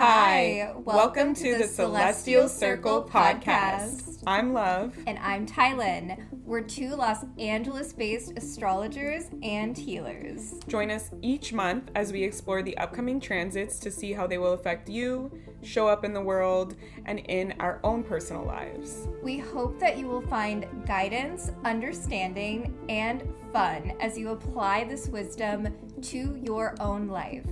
Hi, welcome to the Celestial Circle podcast. I'm Love. And I'm Tylin. We're two Los Angeles-based astrologers and healers. Join us each month as we explore the upcoming transits to see how they will affect you, show up in the world, and in our own personal lives. We hope that you will find guidance, understanding, and fun as you apply this wisdom to your own life.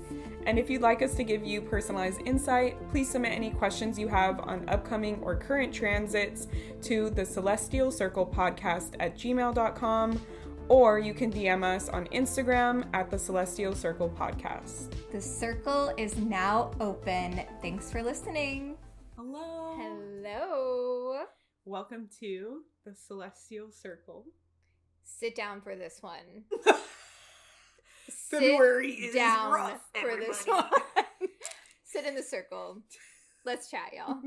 And if you'd like us to give you personalized insight, please submit any questions you have on upcoming or current transits to thecelestialcirclepodcast@gmail.com, or you can DM us on Instagram at thecelestialcirclepodcast. The circle is now open. Thanks for listening. Hello. Hello. Welcome to the Celestial Circle. Sit down for this one. February is down rough for everybody. this one. Sit in the circle. Let's chat, y'all.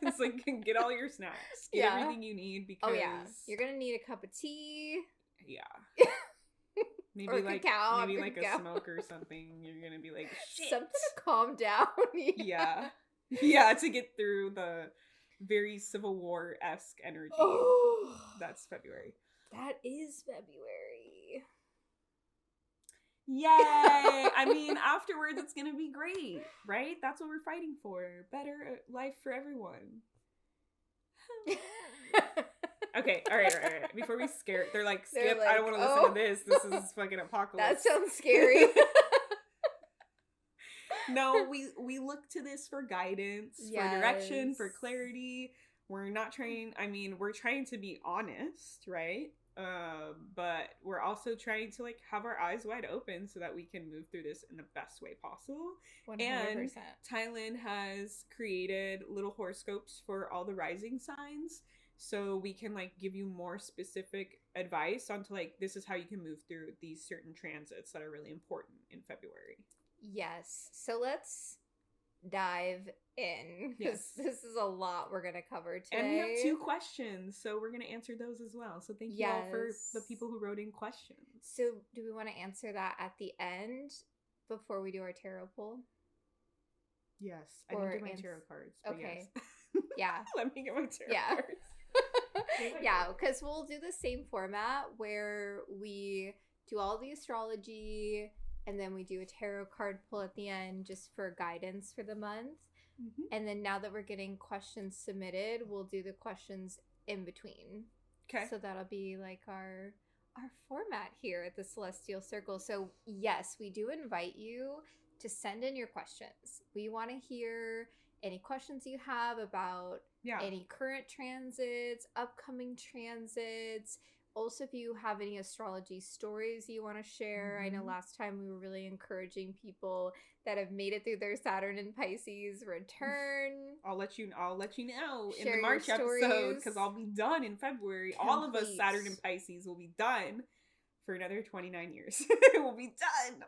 It's like, get all your snacks. Get everything you need because... Oh, yeah. You're going to need a cup of tea. Yeah. Maybe or like cacao. Maybe like a smoke or something. You're going to be like, shit. Something to calm down. Yeah. Yeah, to get through the very Civil War-esque energy. Oh. That's February. That is February. Yay! I mean, afterwards it's gonna be great, right? That's what we're fighting for. Better life for everyone. Okay, all right. Before we scare, they're like, skip. I don't want to listen to this. This is fucking apocalypse. That sounds scary. No, we look to this for guidance, for direction, for clarity. We're not trying. I mean, we're trying to be honest, right? But we're also trying to like have our eyes wide open so that we can move through this in the best way possible. 100%. And Tylin has created little horoscopes for all the rising signs, so we can like give you more specific advice onto like this is how you can move through these certain transits that are really important in February. Yes. So let's dive in. Yes. This is a lot we're going to cover today. And we have 2 questions, so we're going to answer those as well. So thank you all for the people who wrote in questions. So do we want to answer that at the end before we do our tarot pull? Yes. I didn't get my tarot cards. Okay. Yes. Yeah. Let me get my tarot cards. Yeah, because we'll do the same format where we do all the astrology and then we do a tarot card pull at the end just for guidance for the month. Mm-hmm. And then now that we're getting questions submitted, we'll do the questions in between. Okay. So that'll be like our format here at the Celestial Circle. So yes, we do invite you to send in your questions. We want to hear any questions you have about any current transits, upcoming transits. Also, if you have any astrology stories you want to share. I know last time we were really encouraging people that have made it through their Saturn and Pisces return. I'll let you know in Share the March your episode because I'll be done in February. Complete. All of us Saturn and Pisces will be done for another 29 years. We'll be done.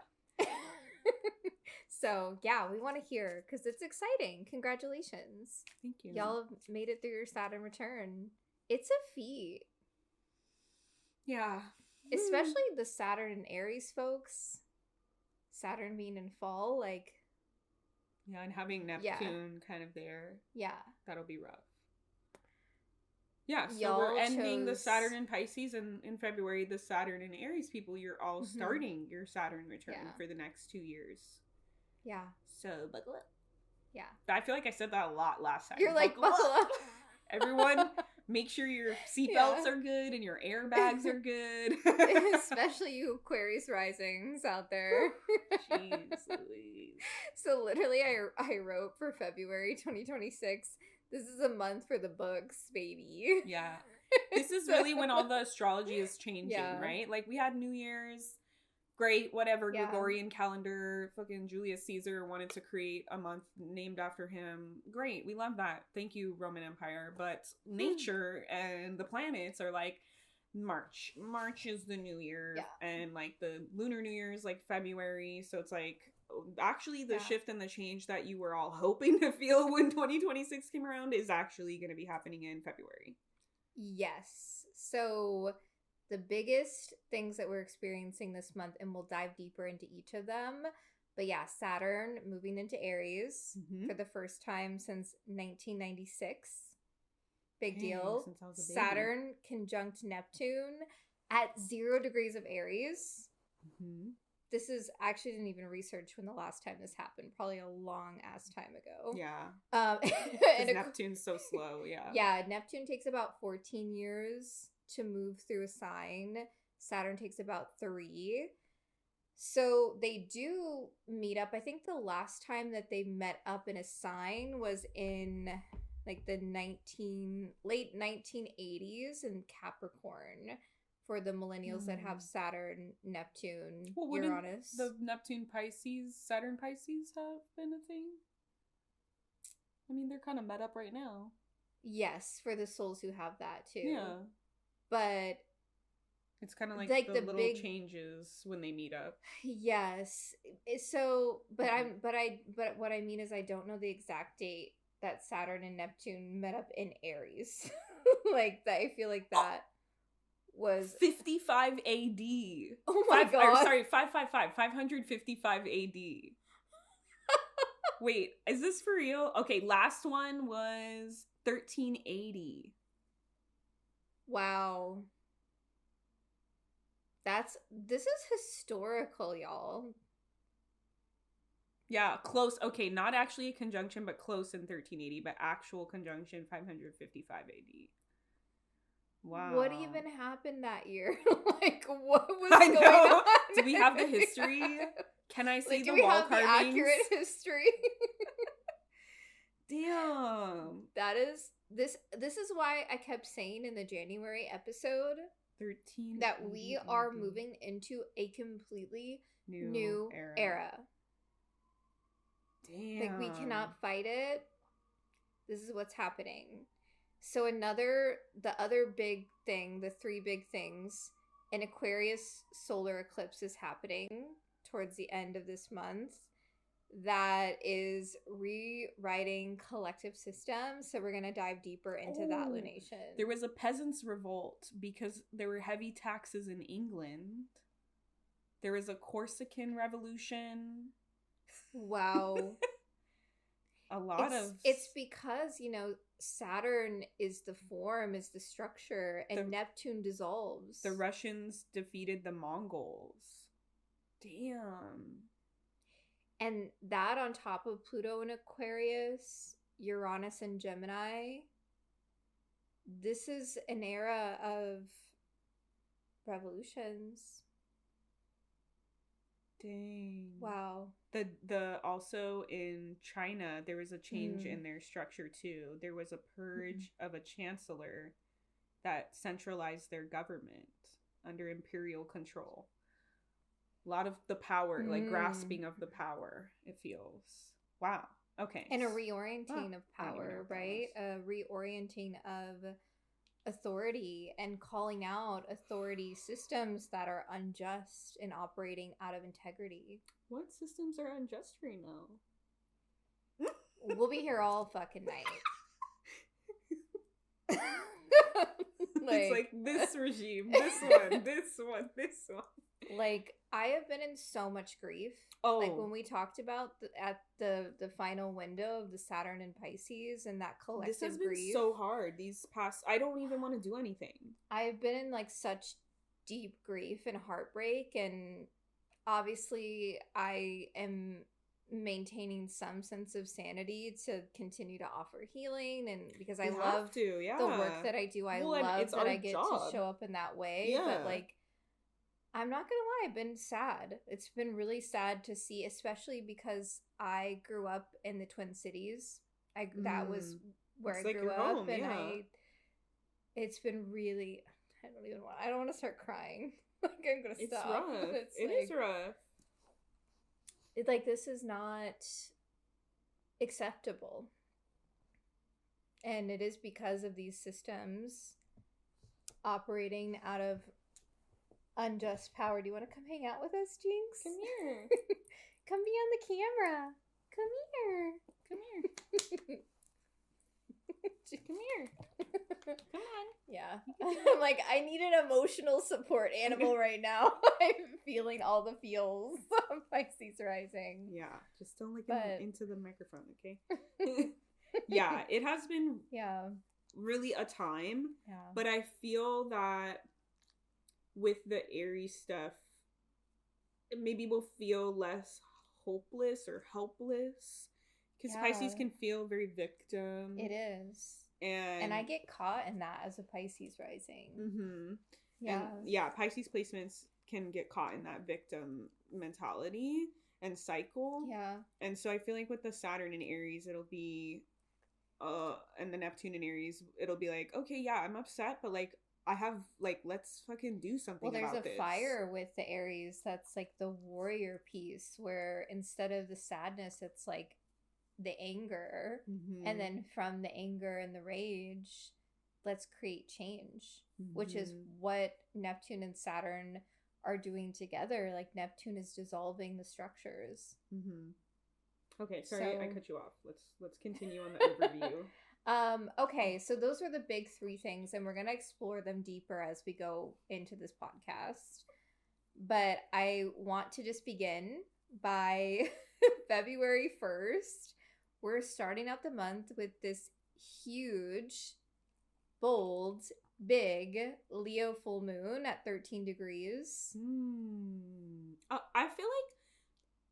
So, yeah, we want to hear because it's exciting. Congratulations. Thank you. Y'all have made it through your Saturn return. It's a feat. Yeah. Especially the Saturn and Aries folks. Saturn being in fall, like... Yeah, and having Neptune kind of there. Yeah. That'll be rough. Yeah, so Y'all we're ending the Saturn and Pisces, and in February, the Saturn and Aries people, you're all starting your Saturn return for the next 2 years. Yeah. So, buckle up. Yeah. I feel like I said that a lot last time. You're like, buckle up. Everyone, make sure your seatbelts are good and your airbags are good. Especially you Aquarius risings out there. Jeez Louise. So literally I wrote for February 2026, this is a month for the books, baby. Yeah. This is really when all the astrology is changing, right? Like we had New Year's. Great, whatever, Gregorian calendar, fucking Julius Caesar wanted to create a month named after him. Great, we love that. Thank you, Roman Empire. But nature and the planets are like, March. March is the new year. Yeah. And like the lunar new year is like February. So it's like, actually the shift and the change that you were all hoping to feel when 2026 came around is actually going to be happening in February. Yes. So... the biggest things that we're experiencing this month, and we'll dive deeper into each of them, But yeah, Saturn moving into Aries for the first time since 1996. Big deal. Since I was a baby. Saturn conjunct Neptune at 0 degrees of Aries. This is actually didn't even research when the last time this happened. Probably a long ass time ago. Yeah. And Neptune's so slow. Yeah. Yeah. Neptune takes about 14 years to move through a sign. Saturn takes about 3. So they do meet up. I think the last time that they met up in a sign was in like the late 1980s in Capricorn. For the millennials that have Saturn, Neptune, Uranus. The Neptune Pisces, Saturn Pisces have been a thing? I mean, they're kind of met up right now. Yes, for the souls who have that too. Yeah. But it's kind of like the little big changes when they meet up. Yes. So, but what I mean is I don't know the exact date that Saturn and Neptune met up in Aries. Like that, I feel like that was 55 AD. Oh my god. Sorry, 555 AD. Wait, is this for real? Okay, last one was 1380. Wow. This is historical, y'all. Yeah, close. Okay, not actually a conjunction, but close in 1380, but actual conjunction 555 AD. Wow. What even happened that year? Like, what was going on? Do we have the history? Can I see the wall carvings? Do we have the accurate history? Damn. This is why I kept saying in the January episode 13 that we are moving into a completely new era. Damn. Like, we cannot fight it. This is what's happening. So the other big thing, the 3 big things, an Aquarius solar eclipse is happening towards the end of this month that is rewriting collective systems. So we're going to dive deeper into that lunation. There was a peasants' revolt because there were heavy taxes in England. There was a Corsican revolution. Wow. It's because, Saturn is the form, is the structure, and Neptune dissolves. The Russians defeated the Mongols. Damn. And that on top of Pluto and Aquarius, Uranus and Gemini, this is an era of revolutions. Dang. Wow. The also in China there was a change in their structure too. There was a purge of a chancellor that centralized their government under imperial control. A lot of the power, like grasping of the power, it feels. Wow. Okay. And a reorienting of power, right? A reorienting of authority and calling out authority systems that are unjust and operating out of integrity. What systems are unjust right now? We'll be here all fucking night. It's like this regime, this one. Like, I have been in so much grief. Oh. Like, when we talked about at the final window of the Saturn and Pisces and that collective grief. This has been so hard these past... I don't even want to do anything. I've been in, like, such deep grief and heartbreak, and obviously I am maintaining some sense of sanity to continue to offer healing, and because I love the work that I do. I love that I get to show up in that way. But, like, I'm not gonna lie, I've been sad. It's been really sad to see, especially because I grew up in the Twin Cities. That was where I grew up, and it's been really. I don't want to start crying. Like, I'm gonna stop. Rough. It is rough. It's like, this is not acceptable, and it is because of these systems operating out of unjust power. Do you want to come hang out with us, Jinx? Come here. Come be on the camera. Come here. Come here. Come on. Yeah. I'm like, I need an emotional support animal right now. I'm feeling all the feels of Pisces rising. Yeah. Just don't look into the microphone, okay? Yeah. It has been really a time. Yeah. But I feel that with the Aries stuff, maybe we'll feel less hopeless or helpless. Because Pisces can feel very victim. It is. And I get caught in that as a Pisces rising. Mm-hmm. Yeah. And yeah, Pisces placements can get caught in that victim mentality and cycle. Yeah. And so I feel like with the Saturn in Aries, it'll be, and the Neptune in Aries, it'll be like, okay, yeah, I'm upset, but like, I have, like, let's fucking do something about this. Well, there's a fire with the Aries that's like the warrior piece, where instead of the sadness, it's like the anger. Mm-hmm. And then from the anger and the rage, let's create change, which is what Neptune and Saturn are doing together. Like, Neptune is dissolving the structures. Okay, sorry, I cut you off. Let's continue on the overview. Okay, so those are the big three things, and we're going to explore them deeper as we go into this podcast. But I want to just begin by February 1st. We're starting out the month with this huge, bold, big Leo full moon at 13 degrees. I feel like,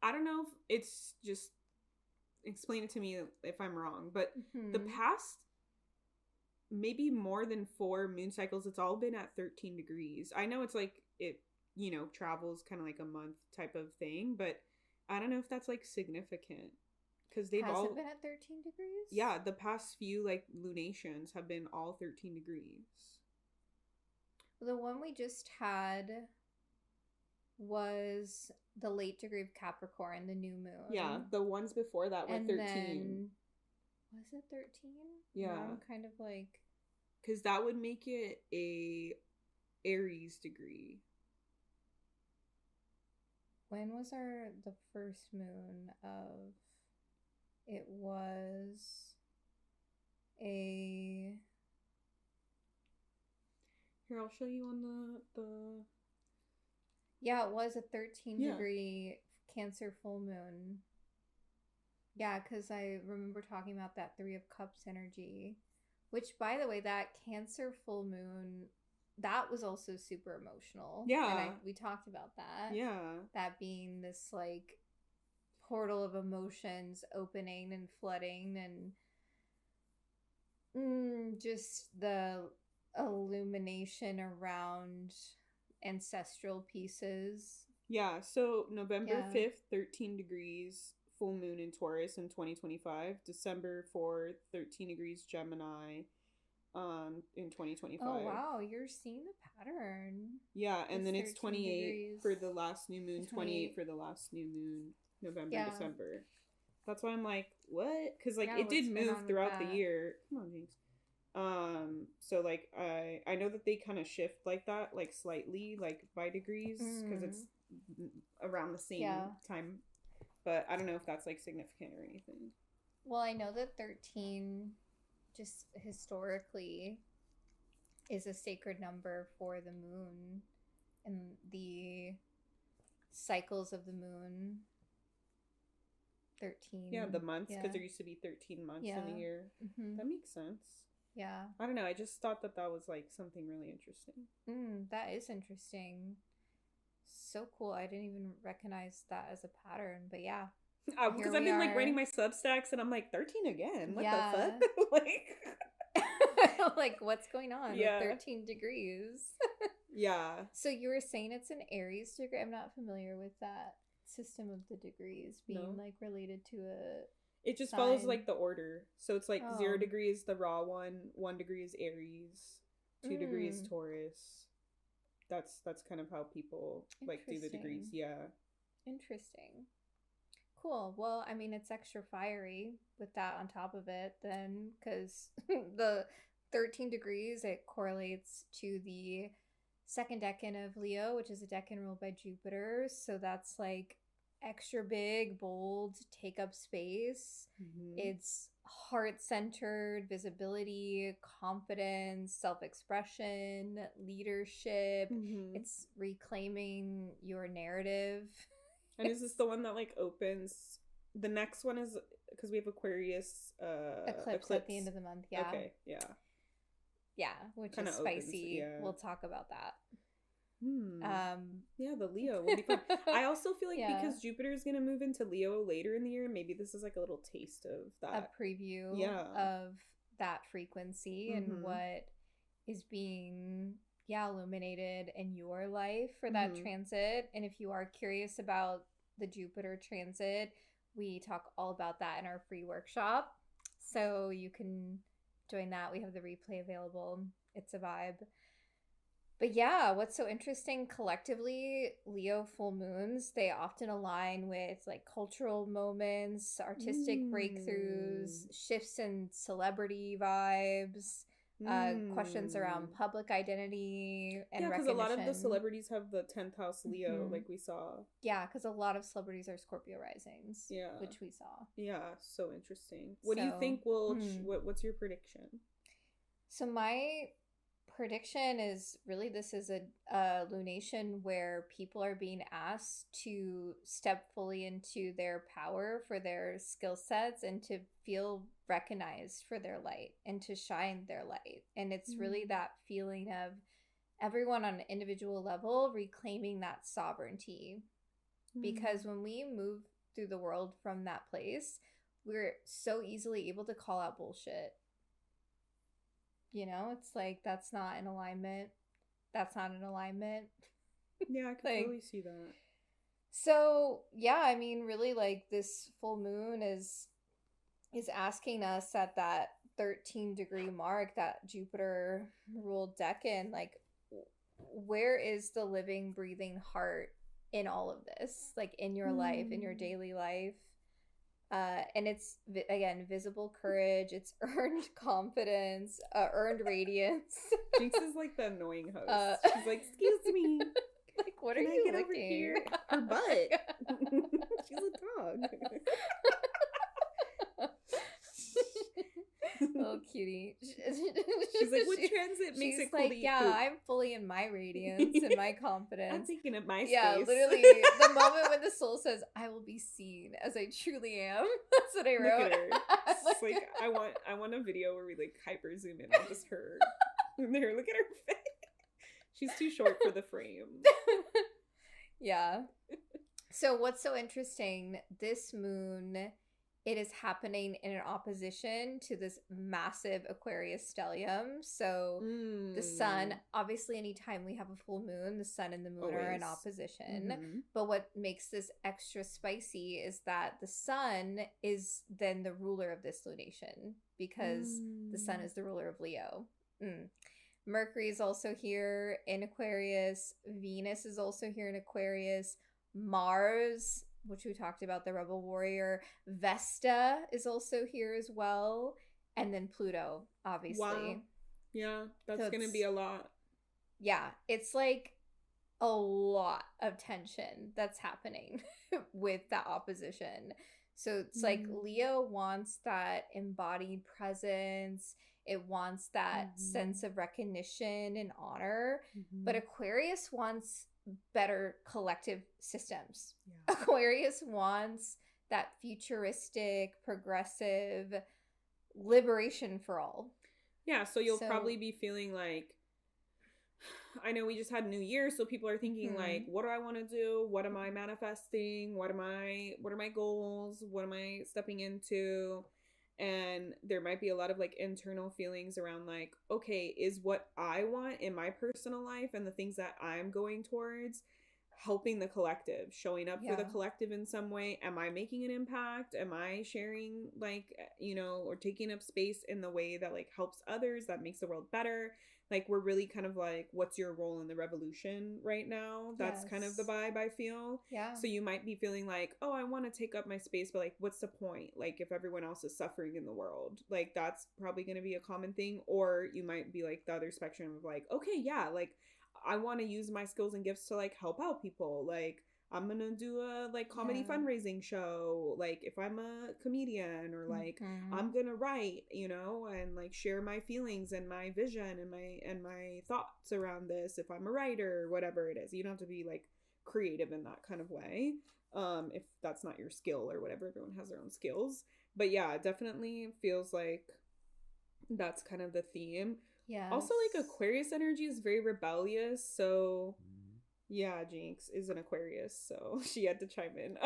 I don't know if it's just, explain it to me if I'm wrong, but the past maybe more than 4 moon cycles, it's all been at 13 degrees. I know it's like it, travels kind of like a month type of thing, but I don't know if that's like significant. Because they've all been at 13 degrees? Yeah, the past few like lunations have been all 13 degrees. The one we just had was the late degree of Capricorn, the new moon. Yeah, the ones before that were 13. Then, was it 13? Yeah. I'm kind of like... Because that would make it a Aries degree. When was the first moon of... It was a... Here, I'll show you on the... Yeah, it was a 13 degree Cancer full moon. Yeah, because I remember talking about that 3 of Cups energy. Which, by the way, that Cancer full moon, that was also super emotional. Yeah. And we talked about that. Yeah. That being this, like, portal of emotions opening and flooding, and just the illumination around ancestral pieces. Yeah, so November 5th, 13 degrees, full moon in Taurus in 2025. December 4th, 13 degrees Gemini in 2025. Oh, wow, you're seeing the pattern. Yeah, and then it's 28 for the last new moon, 28 for the last new moon, November, December. That's why I'm like, what? Because, like, it did move throughout the year. Come on, James. So, like, I know that they kind of shift like that, like, slightly, like, by degrees, because it's around the same time. But I don't know if that's, like, significant or anything. Well, I know that 13, just historically, is a sacred number for the moon and the cycles of the moon. 13. Yeah, the months, because there used to be 13 months in a year. Mm-hmm. That makes sense. Yeah. I don't know. I just thought that was, like, something really interesting. That is interesting. So cool. I didn't even recognize that as a pattern, but yeah. Because I've been, like, writing my Substacks, and I'm like, 13 again? What the fuck? Like... like, what's going on with 13 degrees? Yeah. So you were saying it's an Aries degree? I'm not familiar with that system of the degrees being like related to a it just follows like the order, so it's like 0 degrees the raw 1 degree is Aries, 2 degrees Taurus. That's kind of how people like do the degrees. Interesting. Cool. Well, I mean, it's extra fiery with that on top of it then, because the 13 degrees, it correlates to the second decan of Leo, which is a decan ruled by Jupiter. So that's like extra big, bold, take up space. It's heart-centered, visibility, confidence, self-expression, leadership. Mm-hmm. It's reclaiming your narrative. And is this the one that like opens? The next one is because we have Aquarius Eclipse at the end of the month. Yeah. Okay. Yeah. Yeah, which Kinda is spicy. opens, yeah. We'll talk about that. Yeah, the Leo will be fun. I also feel like Yeah. because Jupiter is going to move into Leo later in the year, maybe this is like a little taste of that. A preview Yeah. of that frequency Mhm. and what is being illuminated in your life for that Mhm. transit. And if you are curious about the Jupiter transit, we talk all about that in our free workshop. So you can join that. We have the replay available. It's a vibe. But yeah, what's so interesting collectively, Leo full moons, they often align with like cultural moments, artistic breakthroughs, shifts in celebrity vibes, questions around public identity and because recognition. a lot of the celebrities have the 10th house Leo, like we saw. Yeah, because a lot of celebrities are Scorpio risings. Yeah. Which we saw. Yeah, so interesting. What do you think will, what's your prediction? So my prediction is really this is a lunation where people are being asked to step fully into their power for their skill sets and to feel recognized for their light and to shine their light. And it's really that feeling of everyone on an individual level reclaiming that sovereignty. Because when we move through the world from that place, we're so easily able to call out bullshit. You know, it's like, that's not in alignment. That's not in alignment. Yeah, I can totally see that. So, yeah, I mean, really, like, this full moon is asking us at that 13-degree mark, that Jupiter ruled decan, like, where is the living, breathing heart in all of this? Like, in your life, in your daily life? And it's, again, visible courage, it's earned confidence, earned radiance. Jinx is like the annoying host. She's like, excuse me. Like, what are you looking? Over here? Her butt. She's a dog. Oh, cutie. She's like, what transit makes it cool like, to eat yeah, poop? I'm fully in my radiance and my confidence. I'm taking up my space. Yeah, literally, the moment when the soul says, I will be seen as I truly am. That's what I wrote. Look at her. It's like, I want a video where we like hyper zoom in on just her. There, look at her face. She's too short for the frame. Yeah. So what's so interesting, this moon, it is happening in an opposition to this massive Aquarius stellium. So the sun, obviously anytime we have a full moon, the sun and the moon are in opposition. But what makes this extra spicy is that the sun is then the ruler of this lunation because the sun is the ruler of Leo. Mercury is also here in Aquarius. Venus is also here in Aquarius. Mars, which we talked about, the rebel warrior. Vesta is also here as well. And then Pluto, obviously. Wow. Yeah, that's going to be a lot. Yeah, it's like a lot of tension that's happening with that opposition. So it's like Leo wants that embodied presence. It wants that sense of recognition and honor. But Aquarius wants better collective systems. Yeah. Aquarius wants that futuristic, progressive liberation for all. Yeah, so you'll probably be feeling like, I know we just had New Year, so people are thinking like, what do I want to do? What am I manifesting? What are my goals? What am I stepping into? And there might be a lot of like internal feelings around like, okay, is what I want in my personal life and the things that I'm going towards helping the collective, showing up for the collective in some way? Am I making an impact? Am I sharing like, you know, or taking up space in the way that like helps others, that makes the world better? Like, we're really kind of like, what's your role in the revolution right now? That's kind of the vibe I feel. Yeah. So you might be feeling like, oh, I want to take up my space, but like, what's the point? Like, if everyone else is suffering in the world, like, that's probably going to be a common thing. Or you might be like the other spectrum of like, okay, yeah, like, I want to use my skills and gifts to like help out people. Like, I'm gonna do a like comedy fundraising show, like if I'm a comedian, or like I'm gonna write, you know, and like share my feelings and my vision and my thoughts around this if I'm a writer, whatever it is. You don't have to be like creative in that kind of way, if that's not your skill or whatever. Everyone has their own skills, but yeah, definitely feels like that's kind of the theme. Yeah. Also, like Aquarius energy is very rebellious, so yeah, Jinx is an Aquarius, so she had to chime in.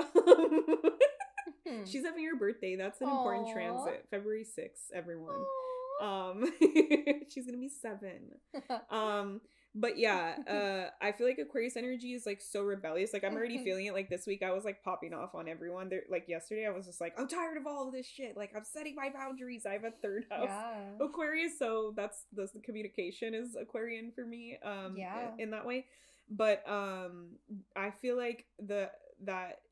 She's having her birthday. That's an important transit. February 6th, everyone. She's gonna be 7. But yeah, I feel like Aquarius energy is like so rebellious. Like I'm already feeling it. Like this week I was like popping off on everyone. Like yesterday I was just like, I'm tired of all of this shit. Like I'm setting my boundaries. I have a 3rd house Aquarius, so that's the communication is Aquarian for me. In that way. But I feel like that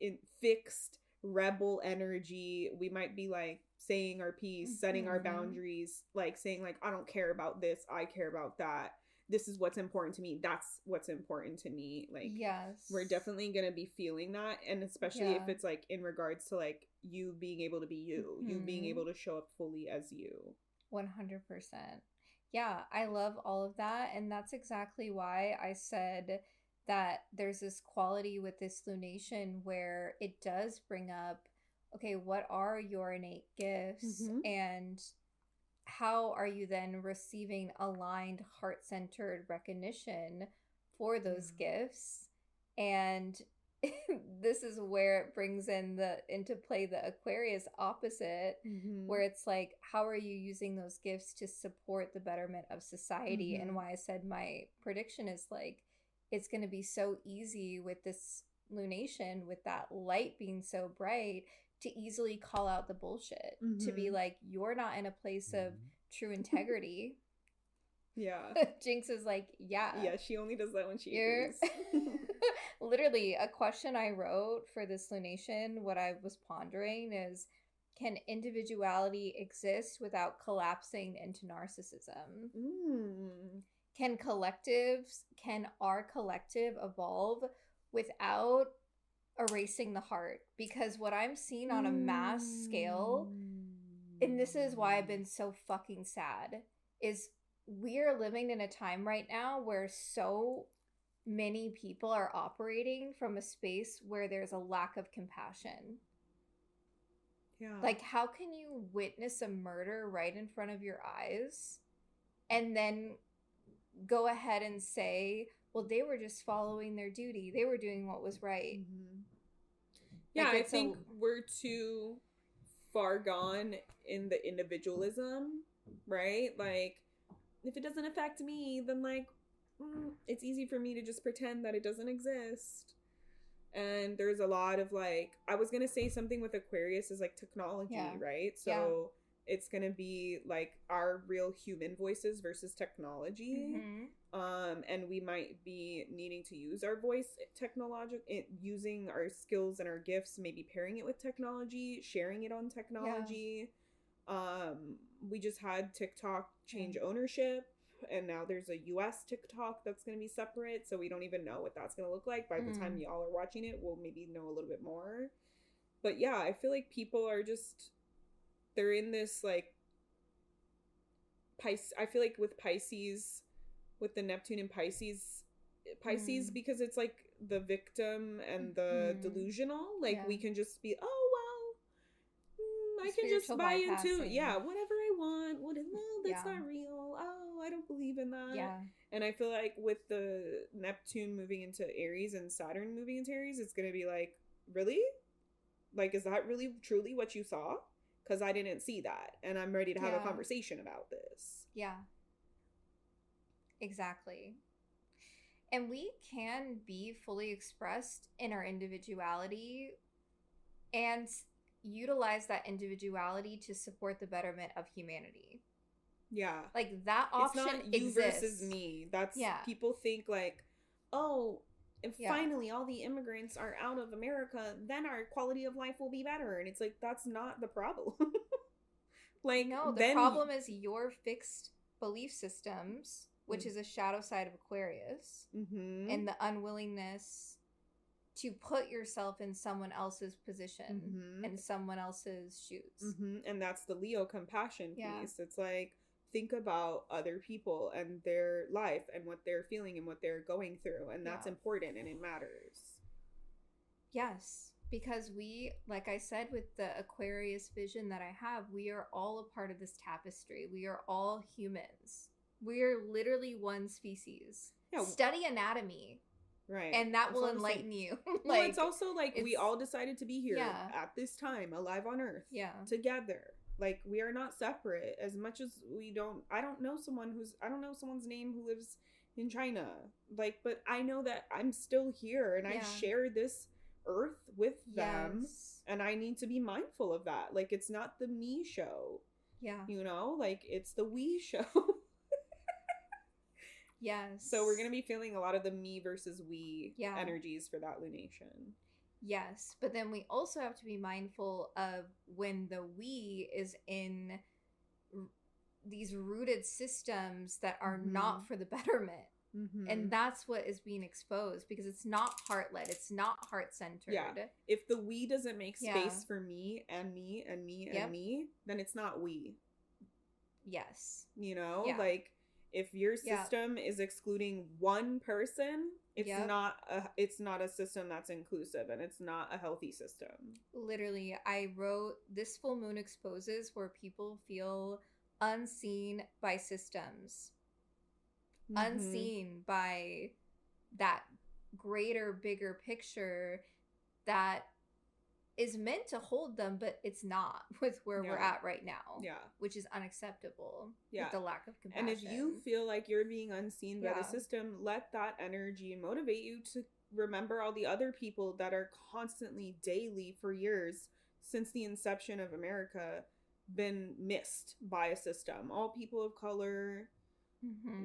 in fixed rebel energy, we might be like saying our piece, setting our boundaries, like saying like, I don't care about this, I care about that. This is what's important to me. That's what's important to me. Like, we're definitely gonna be feeling that, and especially if it's like in regards to like you being able to be you, you being able to show up fully as you. 100%. Yeah, I love all of that, and that's exactly why I said that there's this quality with this lunation where it does bring up, okay, what are your innate gifts, and how are you then receiving aligned, heart-centered recognition for those gifts? And this is where it brings into play the Aquarius opposite, where it's like, how are you using those gifts to support the betterment of society? And why I said my prediction is like, it's going to be so easy with this lunation, with that light being so bright, to easily call out the bullshit, to be like, you're not in a place of true integrity. Jinx is like, yeah, she only does that when she agrees. Literally, a question I wrote for this lunation, what I was pondering is, can individuality exist without collapsing into narcissism? Can our collective evolve without erasing the heart? Because what I'm seeing on a mass scale, and this is why I've been so fucking sad, is we're living in a time right now where so many people are operating from a space where there's a lack of compassion. Like, how can you witness a murder right in front of your eyes and then go ahead and say, well, they were just following their duty, they were doing what was right? Yeah, like, I think we're too far gone in the individualism, right? Like, if it doesn't affect me, then like it's easy for me to just pretend that it doesn't exist. And there's a lot of like, I was gonna say something with Aquarius is like technology, right? So it's gonna be like our real human voices versus technology. And we might be needing to use our voice using our skills and our gifts, maybe pairing it with technology, sharing it on technology. We just had TikTok change ownership, and now there's a US TikTok that's going to be separate, so we don't even know what that's going to look like. By the time y'all are watching it, we'll maybe know a little bit more. But yeah, I feel like people are just, they're in this like I feel like with Pisces, with the Neptune and Pisces, because it's like the victim and the delusional, like we can just be, oh well, I can just buy into whatever I want. That's not real. Oh, I don't believe in that. And I feel like with the Neptune moving into Aries and Saturn moving into Aries, it's gonna be like, really? Like, is that really truly what you saw? Because I didn't see that, and I'm ready to have a conversation about this. Exactly. And we can be fully expressed in our individuality and utilize that individuality to support the betterment of humanity. Like, that option exists. It's not you versus me. That's, people think like, oh, if finally all the immigrants are out of America, then our quality of life will be better. And it's like, that's not the problem. Like, no, the problem is your fixed belief systems, which is a shadow side of Aquarius, and the unwillingness to put yourself in someone else's position and someone else's shoes. And that's the Leo compassion piece. It's like, think about other people and their life and what they're feeling and what they're going through. And that's important and it matters. Yes. Because we, like I said, with the Aquarius vision that I have, we are all a part of this tapestry. We are all humans. We are literally one species. Yeah. Study anatomy. Right. And that will enlighten you. Well, it's also like we all decided to be here at this time, alive on Earth. Yeah. Together. Like, we are not separate. As much as I don't know someone's name who lives in China. Like, but I know that I'm still here and I share this Earth with them. And I need to be mindful of that. Like, it's not the me show. Yeah. You know? Like, it's the we show. Yes. So we're going to be feeling a lot of the me versus we energies for that lunation. Yes. But then we also have to be mindful of when the we is in these rooted systems that are not for the betterment. And that's what is being exposed because it's not heart-led. It's not heart-centered. Yeah. If the we doesn't make space for me and me and me and me, then it's not we. Yes. You know? Yeah. Like, if your system is excluding one person, it's not a system that's inclusive and it's not a healthy system. Literally, I wrote, this full moon exposes where people feel unseen by systems. Unseen by that greater, bigger picture that is meant to hold them, but it's not with where we're at right now. Yeah. Which is unacceptable. Yeah. With the lack of compassion. And if you feel like you're being unseen by the system, let that energy motivate you to remember all the other people that are constantly, daily, for years, since the inception of America, been missed by a system. All people of color,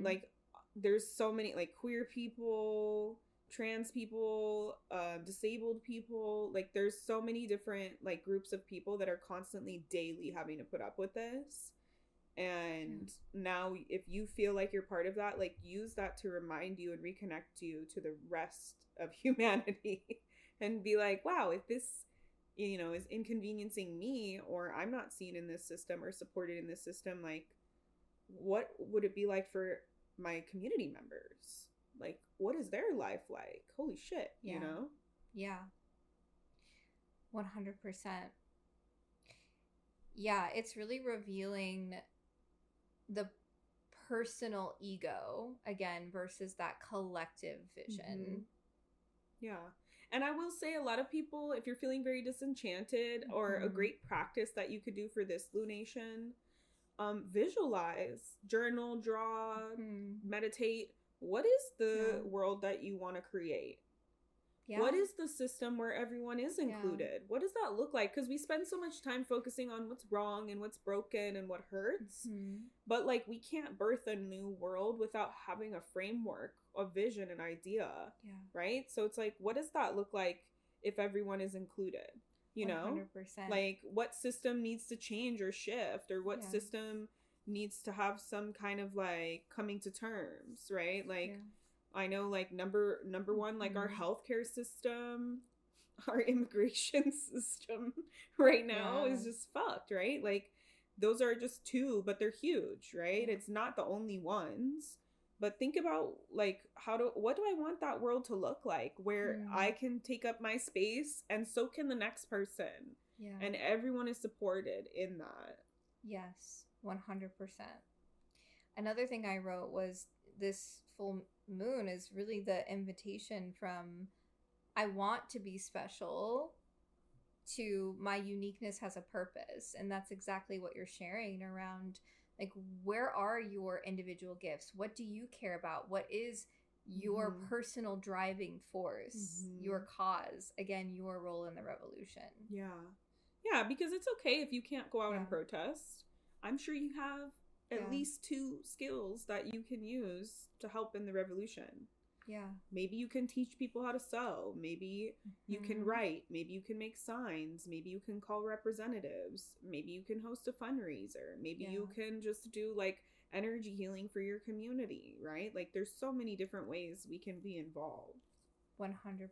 like, there's so many, like, queer people, trans people, disabled people, like, there's so many different, like, groups of people that are constantly, daily having to put up with this. And now if you feel like you're part of that, like, use that to remind you and reconnect you to the rest of humanity and be like, wow, if this, you know, is inconveniencing me, or I'm not seen in this system or supported in this system, like, what would it be like for my community members? Like, what is their life like? Holy shit, you know? Yeah. 100%. Yeah, it's really revealing the personal ego, again, versus that collective vision. Yeah. And I will say, a lot of people, if you're feeling very disenchanted, or a great practice that you could do for this lunation, visualize, journal, draw, meditate. What is the world that you want to create? Yeah. What is the system where everyone is included? Yeah. What does that look like? Because we spend so much time focusing on what's wrong and what's broken and what hurts. But, like, we can't birth a new world without having a framework, a vision, an idea. Yeah. Right? So it's like, what does that look like if everyone is included? You know? 100%. Like, what system needs to change or shift? Or what system needs to have some kind of, like, coming to terms, right? Like, I know, like, number one, like, our healthcare system, our immigration system right now is just fucked, right? Like, those are just two, but they're huge, right? It's not the only ones. But think about, like, what do I want that world to look like, where I can take up my space and so can the next person. Yeah. And everyone is supported in that. Yes, 100%. Another thing I wrote was, this full moon is really the invitation from, I want to be special, to my uniqueness has a purpose. And that's exactly what you're sharing around, like, where are your individual gifts? What do you care about? What is your personal driving force, your cause? Again, your role in the revolution. Yeah. Yeah, because it's okay if you can't go out and protest. I'm sure you have at least 2 skills that you can use to help in the revolution. Yeah. Maybe you can teach people how to sew. Maybe you can write. Maybe you can make signs. Maybe you can call representatives. Maybe you can host a fundraiser. Maybe you can just do, like, energy healing for your community, right? Like, there's so many different ways we can be involved. 100%.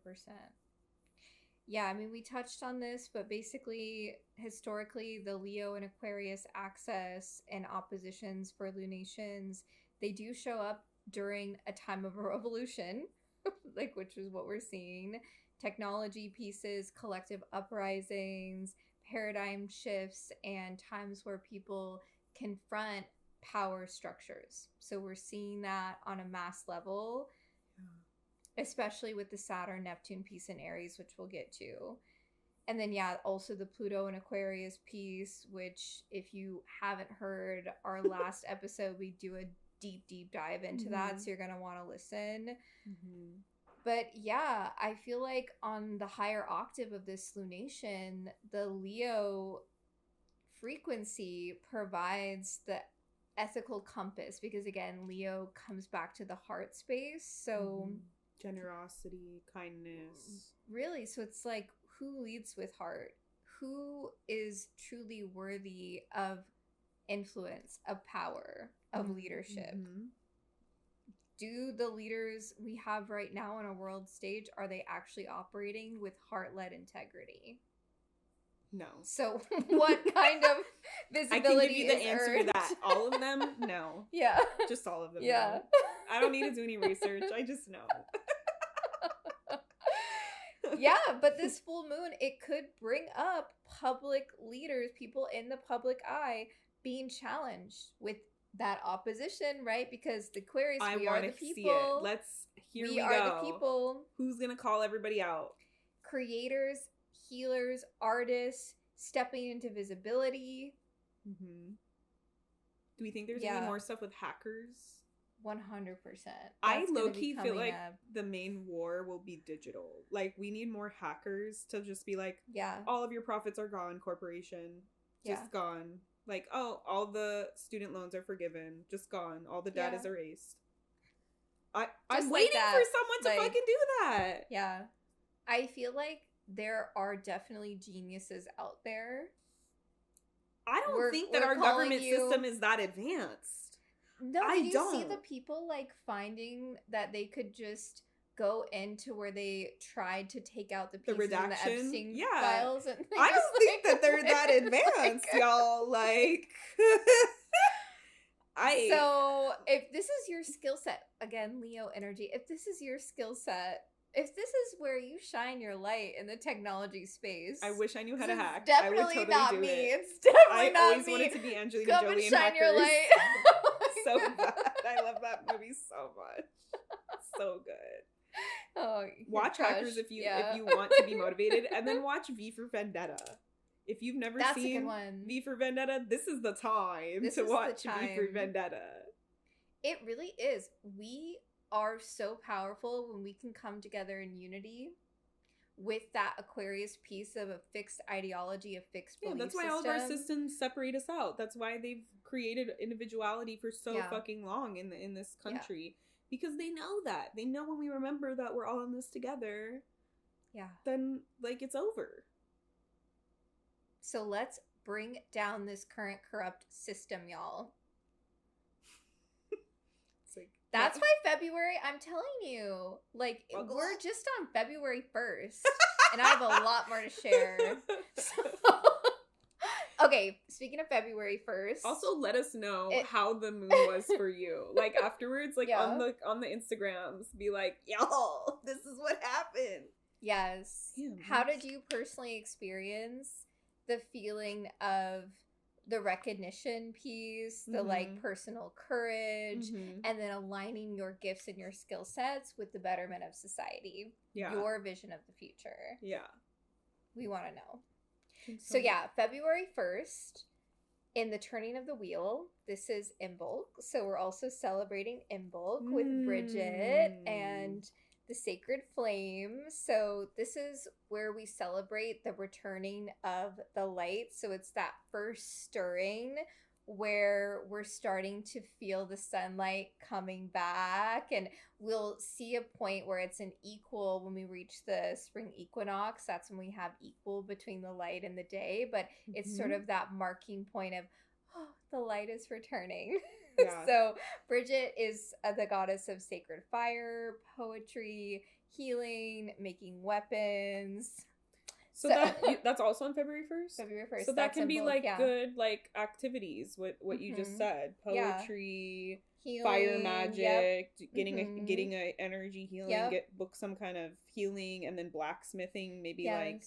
Yeah, I mean, we touched on this, but basically, historically, the Leo and Aquarius axis and oppositions for lunations, they do show up during a time of a revolution, like, which is what we're seeing. Technology pieces, collective uprisings, paradigm shifts, and times where people confront power structures. So we're seeing that on a mass level, especially with the Saturn Neptune piece in Aries, which we'll get to. And then, yeah, also the Pluto and Aquarius piece, which if you haven't heard our last episode, we do a deep dive into that. So you're going to want to listen. But yeah, I feel like on the higher octave of this lunation, the Leo frequency provides the ethical compass, because again, Leo comes back to the heart space. So generosity, kindness. Really, so it's like, who leads with heart? Who is truly worthy of influence, of power, of leadership? Do the leaders we have right now on a world stage, are they actually operating with heart-led integrity? No. So what kind of visibility I can give you the answer earned? to that. All of them? No. Yeah. Just all of them. Yeah. No. I don't need to do any research. I just know. Yeah, but this full moon, it could bring up public leaders, people in the public eye, being challenged with that opposition, right? Because the Aquarius, we are the people. See it. Let's here we go. are the people. Who's gonna call everybody out? Creators, healers, artists, stepping into visibility. Do we think there's gonna be more stuff with hackers? 100%. I low-key feel like the main war will be digital. Like, we need more hackers to just be like, all of your profits are gone, corporation. Just gone. Like, oh, all the student loans are forgiven. Just gone. All the debt is erased. I'm waiting for someone to fucking do that. Yeah. I feel like there are definitely geniuses out there. I don't think that our government system is that advanced. No, did you see the people like finding that they could just go into where they tried to take out the pieces in the Epstein files? And I don't think that they're that advanced, y'all. Like, So if this is your skill set, again, Leo energy, if this is your skill set, if this is where you shine your light in the technology space, I wish I knew how to hack. Definitely I would totally not do me. It. It's definitely not me. I always wanted to be Angelina Come Jolie and in shine Hackers. your light. So bad. I love that movie so much. So good. Oh, watch Hackers if you want to be motivated, and then watch V for Vendetta. If you've never seen V for Vendetta, this is the time to watch V for Vendetta. It really is. We are so powerful when we can come together in unity with that Aquarius piece of a fixed ideology, a fixed belief that's why system. all of our systems separate us out. That's why they've created individuality for so fucking long in this country. Because they know that. They know when we remember that we're all in this together, then, like, it's over. So let's bring down this current corrupt system, y'all. That's why February, I'm telling you, like, we're just on February 1st, and I have a lot more to share. So, okay, speaking of February 1st. Also, let us know how the moon was for you. Like, afterwards, like, on the Instagrams, be like, y'all, this is what happened. Yes. How did you personally experience the feeling of the recognition piece, the like personal courage, and then aligning your gifts and your skill sets with the betterment of society? Your vision of the future. We want to know. So February 1st, in the turning of the wheel, this is Imbolc. So we're also celebrating Imbolc with Bridget and the sacred flame. So this is where we celebrate the returning of the light. So it's that first stirring where we're starting to feel the sunlight coming back, and we'll see a point where it's an equal when we reach the spring equinox. That's when we have equal between the light and the day, but it's sort of that marking point of, oh, the light is returning. So Bridget is the goddess of sacred fire, poetry, healing, making weapons. So that's also on February 1st? February 1st. So that can be like good like activities, what you just said. Poetry, healing, fire magic, getting a energy healing, book some kind of healing, and then blacksmithing, maybe like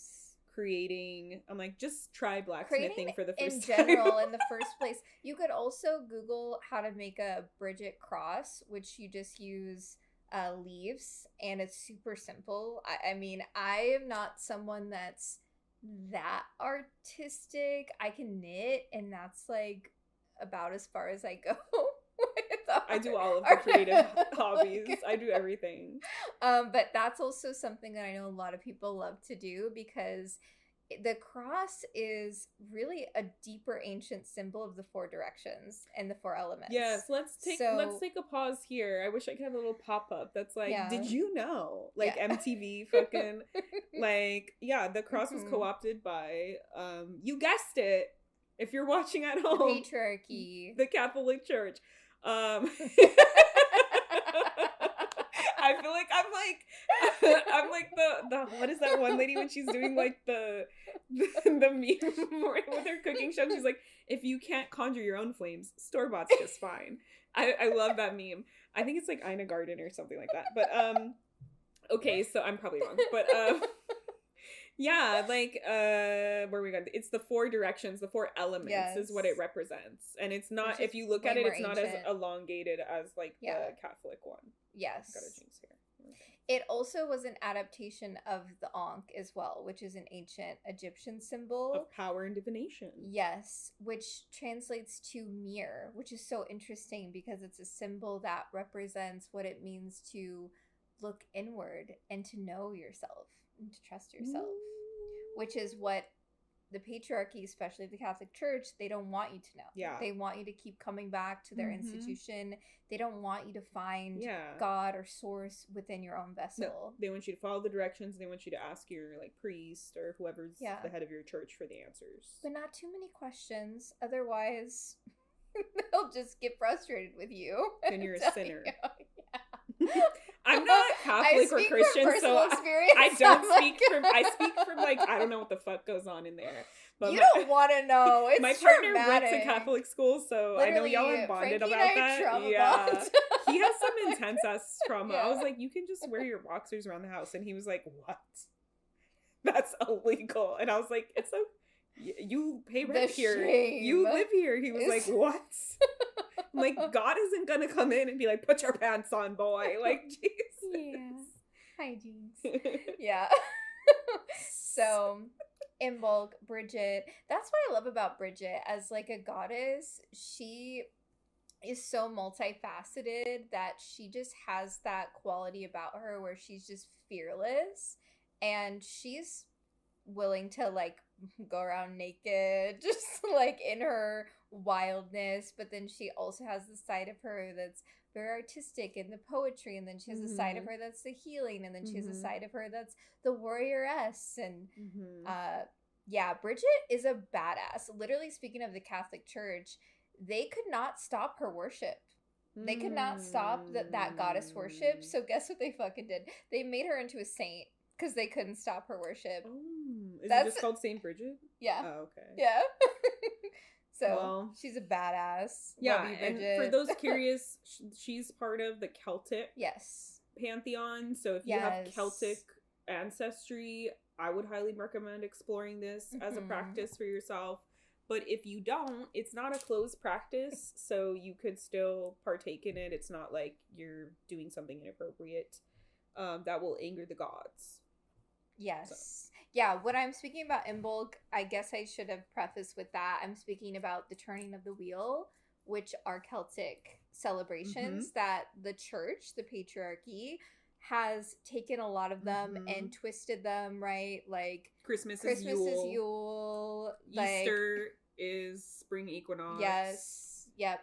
creating. I'm like, just try blacksmithing for the first time. In general, in the first place. You could also Google how to make a Bridget cross, which you just use leaves, and it's super simple. I mean, I am not someone that's that artistic. I can knit, and that's like about as far as I go. I do all of the creative hobbies. I do everything. But that's also something that I know a lot of people love to do, because the cross is really a deeper ancient symbol of the 4 directions and the 4 elements. Yes, let's take a pause here. I wish I could have a little pop-up that's like, did you know? Like MTV fucking like, the cross was co-opted by you guessed it, if you're watching at home, the patriarchy, the Catholic Church. I feel like I'm like the what is that one lady when she's doing like the meme with her cooking show? She's like, if you can't conjure your own flames, store-bought's just fine. I love that meme. I think it's like Ina Garden or something like that. But okay, so I'm probably wrong. But yeah, like where we got, it's the 4 directions, the 4 elements is what it represents, and it's not, if you look at it, it's not as elongated as like the Catholic one. Yes. Got a jinx here. Okay. It also was an adaptation of the Ankh as well, which is an ancient Egyptian symbol of power and divination. Yes, which translates to mirror, which is so interesting because it's a symbol that represents what it means to look inward and to know yourself and to trust yourself, which is what the patriarchy, especially the Catholic Church, they don't want you to know. Yeah. They want you to keep coming back to their institution. They don't want you to find God or source within your own vessel. No, they want you to follow the directions. They want you to ask your like priest or whoever's the head of your church for the answers. But not too many questions. Otherwise, they'll just get frustrated with you. Then you're a sinner. I'm not Catholic or Christian, so I don't speak from. I speak from like, I don't know what the fuck goes on in there. But you don't want to know. It's my partner went to Catholic school, so literally, I know y'all have bonded Frankie about that. Yeah, he has some intense ass trauma. I was like, you can just wear your boxers around the house, and he was like, what? That's illegal. And I was like, it's so. You pay rent here. You live here. He was like, what? I'm like, God isn't gonna come in and be like, put your pants on, boy. Like, Jesus. Yeah. Hijinks. Yeah. So, Imbolc, Bridget. That's what I love about Bridget. As like a goddess, she is so multifaceted that she just has that quality about her where she's just fearless. And she's willing to like go around naked, just like in her wildness, but then she also has the side of her that's very artistic in the poetry, and then she has a side of her that's the healing, and then she has a side of her that's the warrioress, and Bridget is a badass. Literally, speaking of the Catholic Church, they could not stop her worship. They could not stop that goddess worship, so guess what they fucking did? They made her into a saint because they couldn't stop her worship. Is it just called Saint Bridget? Yeah. Oh, okay. Yeah. So she's a badass. Yeah, and for those curious, she's part of the Celtic pantheon. So if you have Celtic ancestry, I would highly recommend exploring this as a practice for yourself. But if you don't, it's not a closed practice, so you could still partake in it. It's not like you're doing something inappropriate that will anger the gods. Yes. So. Yeah, when I'm speaking about Imbolc, I guess I should have prefaced with that. I'm speaking about the turning of the wheel, which are Celtic celebrations that the church, the patriarchy, has taken a lot of them and twisted them, right? Like Christmas is Yule. Easter is spring equinox. Yes. Yep.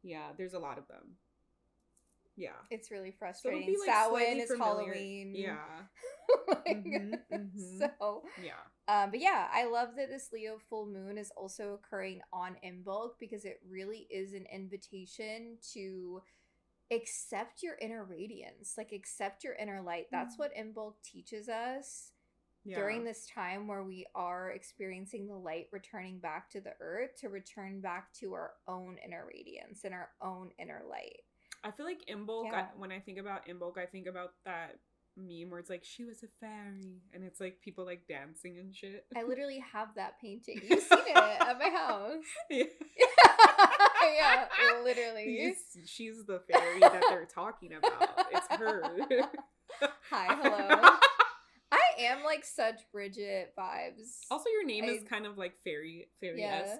Yeah, there's a lot of them. Yeah. It's really frustrating. So Samhain is Halloween. Yeah. So yeah. But yeah, I love that this Leo full moon is also occurring on Imbolc because it really is an invitation to accept your inner radiance, like accept your inner light. That's what Imbolc teaches us. during this time where we are experiencing the light returning back to the earth, to return back to our own inner radiance and our own inner light. I feel like Imbolc, when I think about Imbolc, I think about that meme where it's like, she was a fairy, and it's like people like dancing and shit. I literally have that painting. You've seen it at my house. Yeah. Yeah, literally. She's the fairy that they're talking about. It's her. Hi, hello. I am like such Bridget vibes. Also, your name is kind of like fairy-esque. Yeah.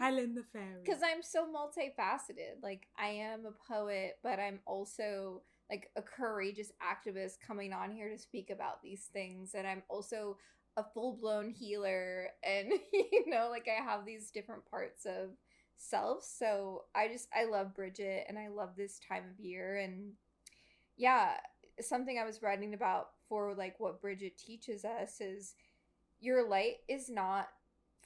Thailand the fairy. Because I'm so multifaceted. Like, I am a poet, but I'm also like a courageous activist coming on here to speak about these things. And I'm also a full-blown healer. And, you know, like I have these different parts of self. So I love Bridget, and I love this time of year. And yeah, something I was writing about for like what Bridget teaches us is your light is not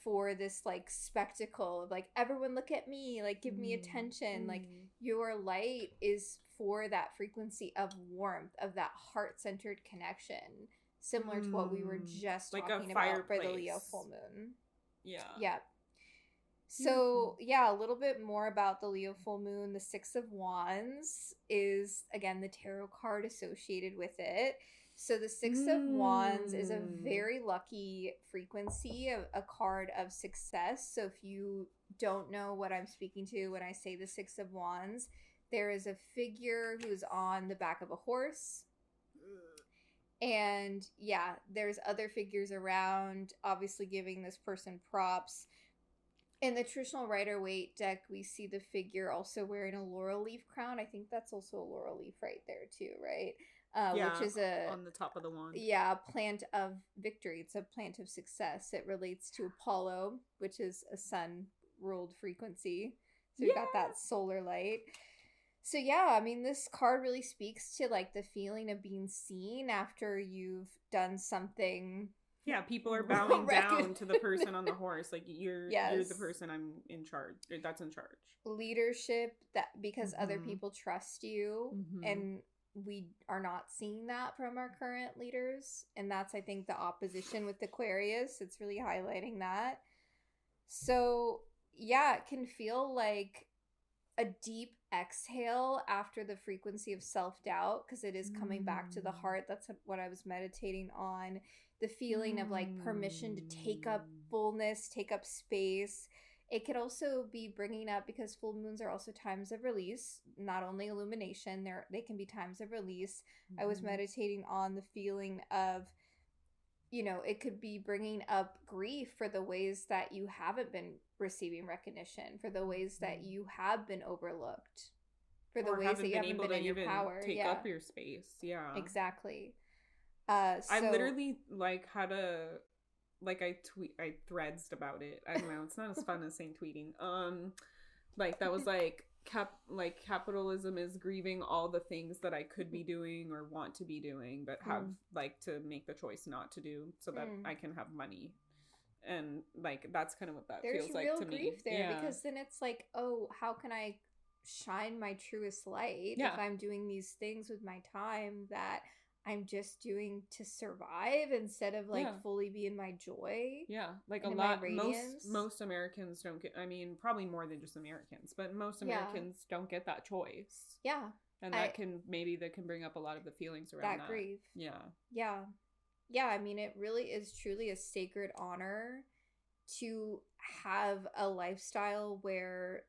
for this like spectacle of like, everyone look at me, like give me attention. Like your light is for that frequency of warmth, of that heart-centered connection, similar to what we were just like talking about for the Leo full moon. Yeah. So, yeah, a little bit more about the Leo full moon. The Six of Wands is, again, the tarot card associated with it. So the Six of Wands is a very lucky frequency, a card of success. So if you don't know what I'm speaking to when I say the Six of Wands, there is a figure who's on the back of a horse. And, yeah, there's other figures around, obviously giving this person props. In the traditional Rider-Waite deck, we see the figure also wearing a laurel leaf crown. I think that's also a laurel leaf right there too, right? Which is on the top of the wand. Yeah, a plant of victory. It's a plant of success. It relates to Apollo, which is a sun-ruled frequency. So we got that solar light. So yeah, I mean, this card really speaks to like the feeling of being seen after you've done something. Yeah, people are bowing down to the person on the horse. Like, you're the person I'm in charge. That's in charge. Leadership, that because other people trust you. And we are not seeing that from our current leaders. And that's, I think, the opposition with Aquarius. It's really highlighting that. So, yeah, it can feel like a deep exhale after the frequency of self-doubt, because it is coming back to the heart. That's what I was meditating on. The feeling of like permission to take up fullness, take up space. It could also be bringing up, because full moons are also times of release, not only illumination, they can be times of release. I was meditating on the feeling of, you know, it could be bringing up grief for the ways that you haven't been receiving recognition, for the ways that you have been overlooked, for the ways that you haven't been in your power. Take up your space. Yeah. Exactly. I literally like had I threadsed about it. I don't know, it's not as fun as saying tweeting. Like that was like capitalism is grieving all the things that I could be doing or want to be doing, but have like to make the choice not to do, so that I can have money. And like that's kind of what that feels like to me. There's real grief there, because then it's like, oh, how can I shine my truest light if I'm doing these things with my time that I'm just doing to survive, instead of like fully be in my joy. Yeah, like a lot. Most Americans don't get. I mean, probably more than just Americans, but most Americans don't get that choice. Yeah, and that can bring up a lot of the feelings around that grief. Yeah. I mean, it really is truly a sacred honor to have a lifestyle where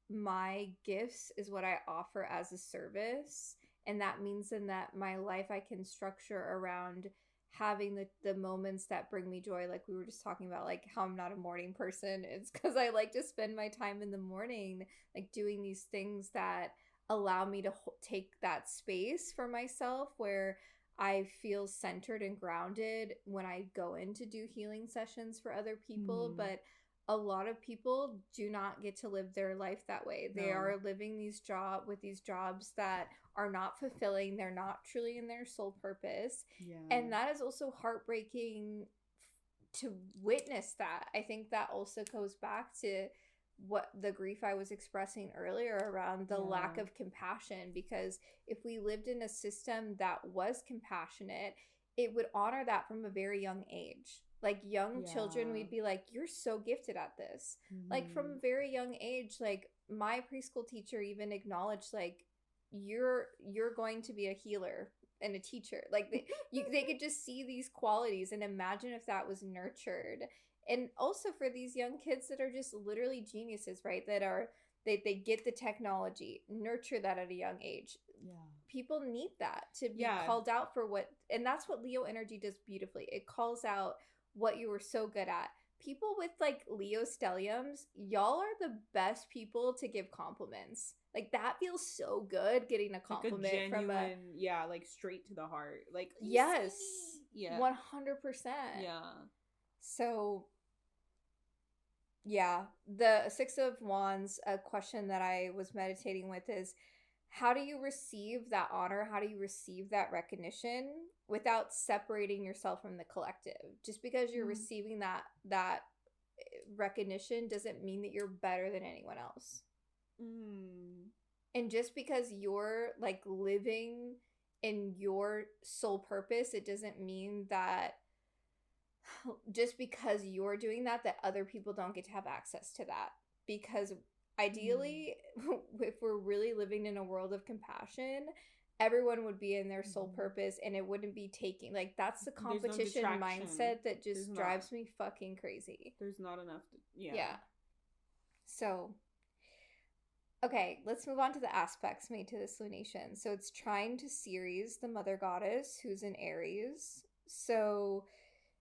my gifts is what I offer as a service. And that means then that my life I can structure around having the moments that bring me joy. Like we were just talking about, like how I'm not a morning person. It's because I like to spend my time in the morning, like doing these things that allow me to take that space for myself where I feel centered and grounded when I go in to do healing sessions for other people. But a lot of people do not get to live their life that way. They are living these jobs that are not fulfilling. They're not truly in their soul purpose. Yeah. And that is also heartbreaking to witness that. I think that also goes back to what the grief I was expressing earlier around the lack of compassion, because if we lived in a system that was compassionate, it would honor that from a very young age. Like young children, we'd be like, you're so gifted at this. Like from a very young age, like my preschool teacher even acknowledged, like, you're going to be a healer and a teacher. Like they could just see these qualities and imagine if that was nurtured. And also for these young kids that are just literally geniuses, right? That are they get the technology, nurture that at a young age. Yeah. People need that to be called out for what, and that's what Leo energy does beautifully. It calls out what you were so good at. People with like Leo stelliums, y'all are the best people to give compliments. Like that feels so good, getting a compliment, like a genuine, from like straight to the heart. Like yes, 100%. Yeah. So yeah, the Six of Wands, a question that I was meditating with is, how do you receive that honor? How do you receive that recognition without separating yourself from the collective? Just because you're receiving that recognition doesn't mean that you're better than anyone else. And just because you're like living in your soul purpose, it doesn't mean that just because you're doing that other people don't get to have access to that. Because ideally, if we're really living in a world of compassion, everyone would be in their soul purpose, and it wouldn't be taking, like, that's the competition mindset that just drives me fucking crazy. There's not enough yeah. So okay, let's move on to the aspects made to this lunation. So it's trine to Ceres, the mother goddess, who's in Aries. So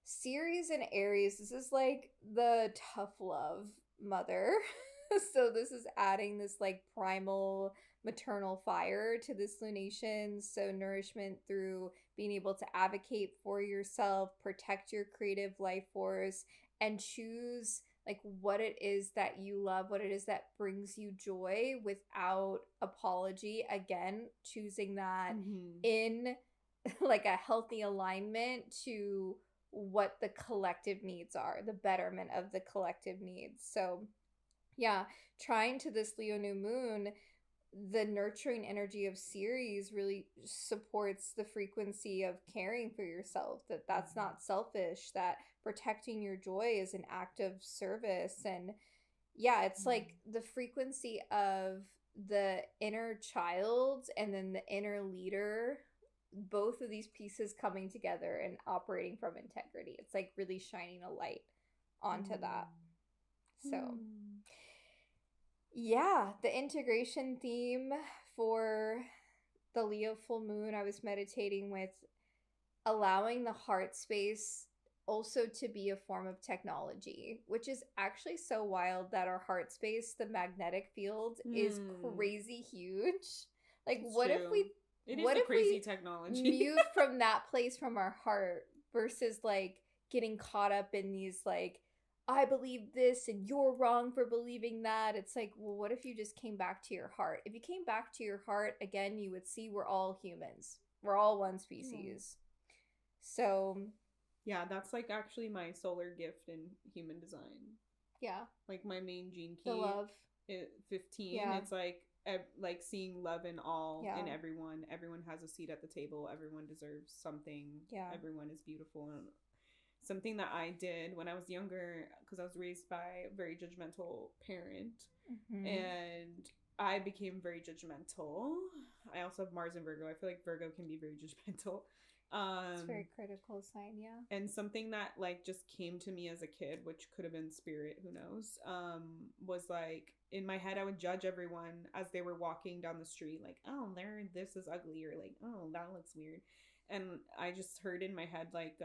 Ceres and Aries, this is like the tough love mother. So this is adding this like primal maternal fire to this lunation. So nourishment through being able to advocate for yourself, protect your creative life force, and choose like what it is that you love, what it is that brings you joy without apology. Again, choosing that in like a healthy alignment to what the collective needs are, the betterment of the collective needs. So yeah, trying to this Leo new moon, the nurturing energy of Ceres really supports the frequency of caring for yourself, that's not selfish, that protecting your joy is an act of service. And yeah, it's like the frequency of the inner child and then the inner leader, both of these pieces coming together and operating from integrity. It's like really shining a light onto that. So yeah, the integration theme for the Leo full moon, I was meditating with allowing the heart space also to be a form of technology, which is actually so wild that our heart space, the magnetic field, is crazy huge. Like, it's what true. If we... It is a crazy technology. Mute from that place, from our heart, versus like getting caught up in these like, I believe this and you're wrong for believing that. It's like, well, what if you just came back to your heart? If you came back to your heart, again, you would see we're all humans. We're all one species. So yeah, that's like actually my solar gift in human design. Yeah. Like my main gene key. The love. 15. Yeah. It's like seeing love in all, in everyone. Everyone has a seat at the table. Everyone deserves something. Yeah. Everyone is beautiful. And something that I did when I was younger, because I was raised by a very judgmental parent, and I became very judgmental. I also have Mars in Virgo. I feel like Virgo can be very judgmental. It's a very critical sign, yeah. And something that like just came to me as a kid, which could have been spirit, who knows, was like in my head I would judge everyone as they were walking down the street, like, oh, this is ugly, or like, oh, that looks weird. And I just heard in my head like,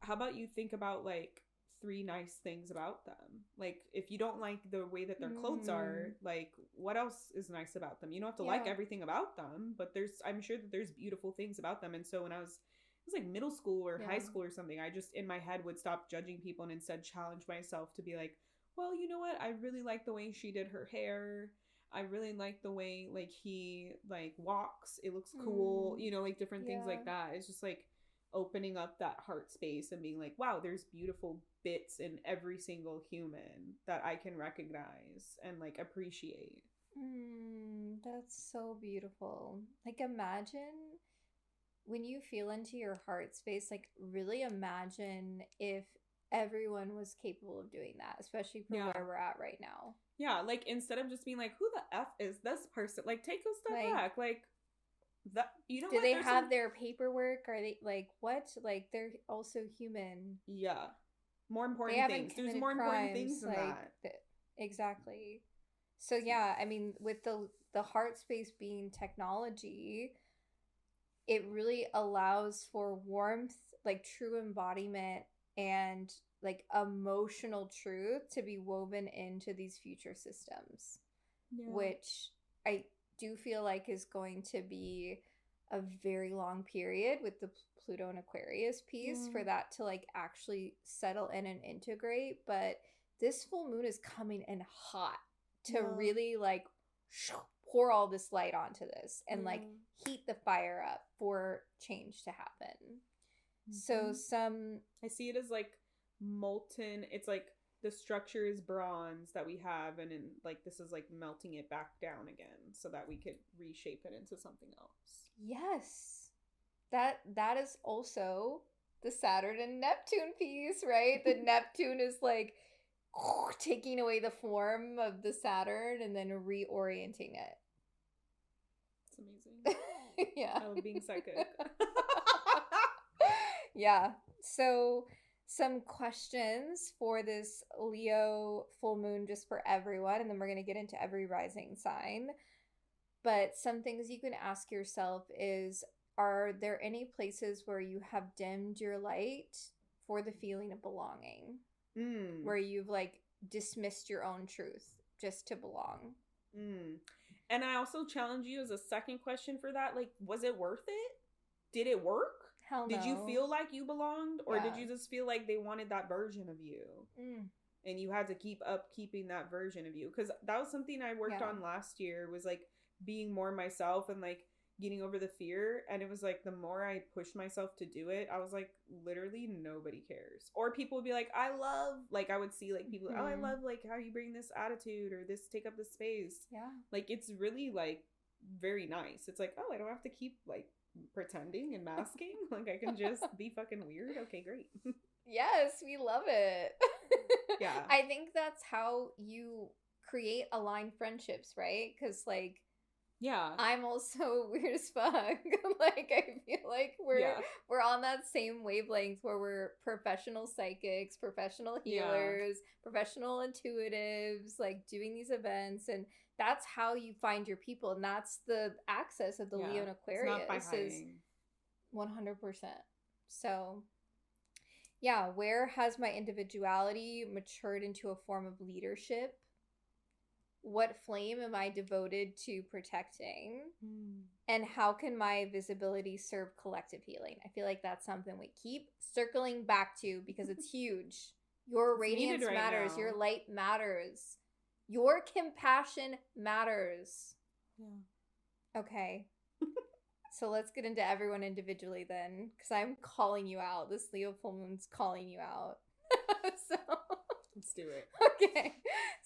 how about you think about like 3 nice things about them? Like, if you don't like the way that their clothes are, like, what else is nice about them? You don't have to like everything about them, but I'm sure that there's beautiful things about them. And so when it was like middle school or high school or something, I just in my head would stop judging people and instead challenge myself to be like, well, you know what? I really like the way she did her hair. I really like the way like he like walks. It looks cool. You know, like different things like that. It's just like opening up that heart space and being like, wow, there's beautiful bits in every single human that I can recognize and like appreciate. That's so beautiful. Like, imagine when you feel into your heart space, like really imagine if everyone was capable of doing that, especially for where we're at right now. Yeah, like instead of just being like, who the F is this person? Like, take a step back. Like, that, you know, do they have their paperwork? Are they like what? Like, they're also human. Yeah. More important things. There's more important things than that. Exactly. So yeah, I mean, with the heart space being technology, it really allows for warmth, like true embodiment and like emotional truth to be woven into these future systems, which I do feel like is going to be a very long period with the Pluto and Aquarius piece for that to like actually settle in and integrate. But this full moon is coming in hot to really like pour all this light onto this and like heat the fire up for change to happen. So I see it as like molten. It's like the structure is bronze that we have, and like this is like melting it back down again so that we could reshape it into something else. Yes. That is also the Saturn and Neptune piece, right? The Neptune is like taking away the form of the Saturn and then reorienting it. It's amazing. Yeah. I love being psychic. Yeah. So some questions for this Leo full moon just for everyone, and then we're going to get into every rising sign. But some things you can ask yourself is, are there any places where you have dimmed your light for the feeling of belonging? Where you've like dismissed your own truth just to belong? And I also challenge you as a second question for that. Like, was it worth it? Did it work? Hell no. Did you feel like you belonged? Or did you just feel like they wanted that version of you? And you had to keep keeping that version of you? Because that was something I worked on last year, was like being more myself and like getting over the fear. And it was like the more I pushed myself to do it, I was like, literally nobody cares. Or people would be like, I love, like I would see like people, oh, I love like how you bring this attitude or this, take up this space. Yeah. Like it's really like very nice. It's like, oh, I don't have to keep like pretending and masking. Like I can just be fucking weird. Okay, great. Yes, we love it. Yeah. I think that's how you create aligned friendships, right? Because like, yeah, I'm also weird as fuck. Like I feel like we're on that same wavelength where we're professional psychics, professional healers, professional intuitives, like doing these events, and that's how you find your people, and that's the access of the Leo and Aquarius. It's not by hiding. 100%. So yeah, where has my individuality matured into a form of leadership? What flame am I devoted to protecting? And how can my visibility serve collective healing? I feel like that's something we keep circling back to because it's huge. Your radiance matters. Your light matters. Your compassion matters. Yeah. Okay. So let's get into everyone individually then, because I'm calling you out. This Leo full moon's calling you out. So let's do it. Okay.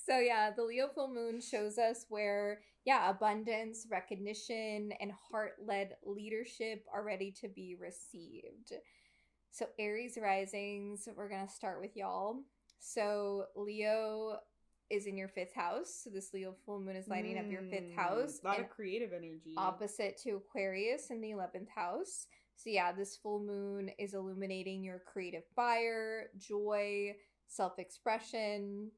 So yeah, the Leo full moon shows us where, abundance, recognition, and heart-led leadership are ready to be received. So Aries risings, we're going to start with y'all. So Leo is in your 5th house. So this Leo full moon is lighting up your 5th house. A lot of creative energy. Opposite to Aquarius in the 11th house. So yeah, this full moon is illuminating your creative fire, joy, self-expression,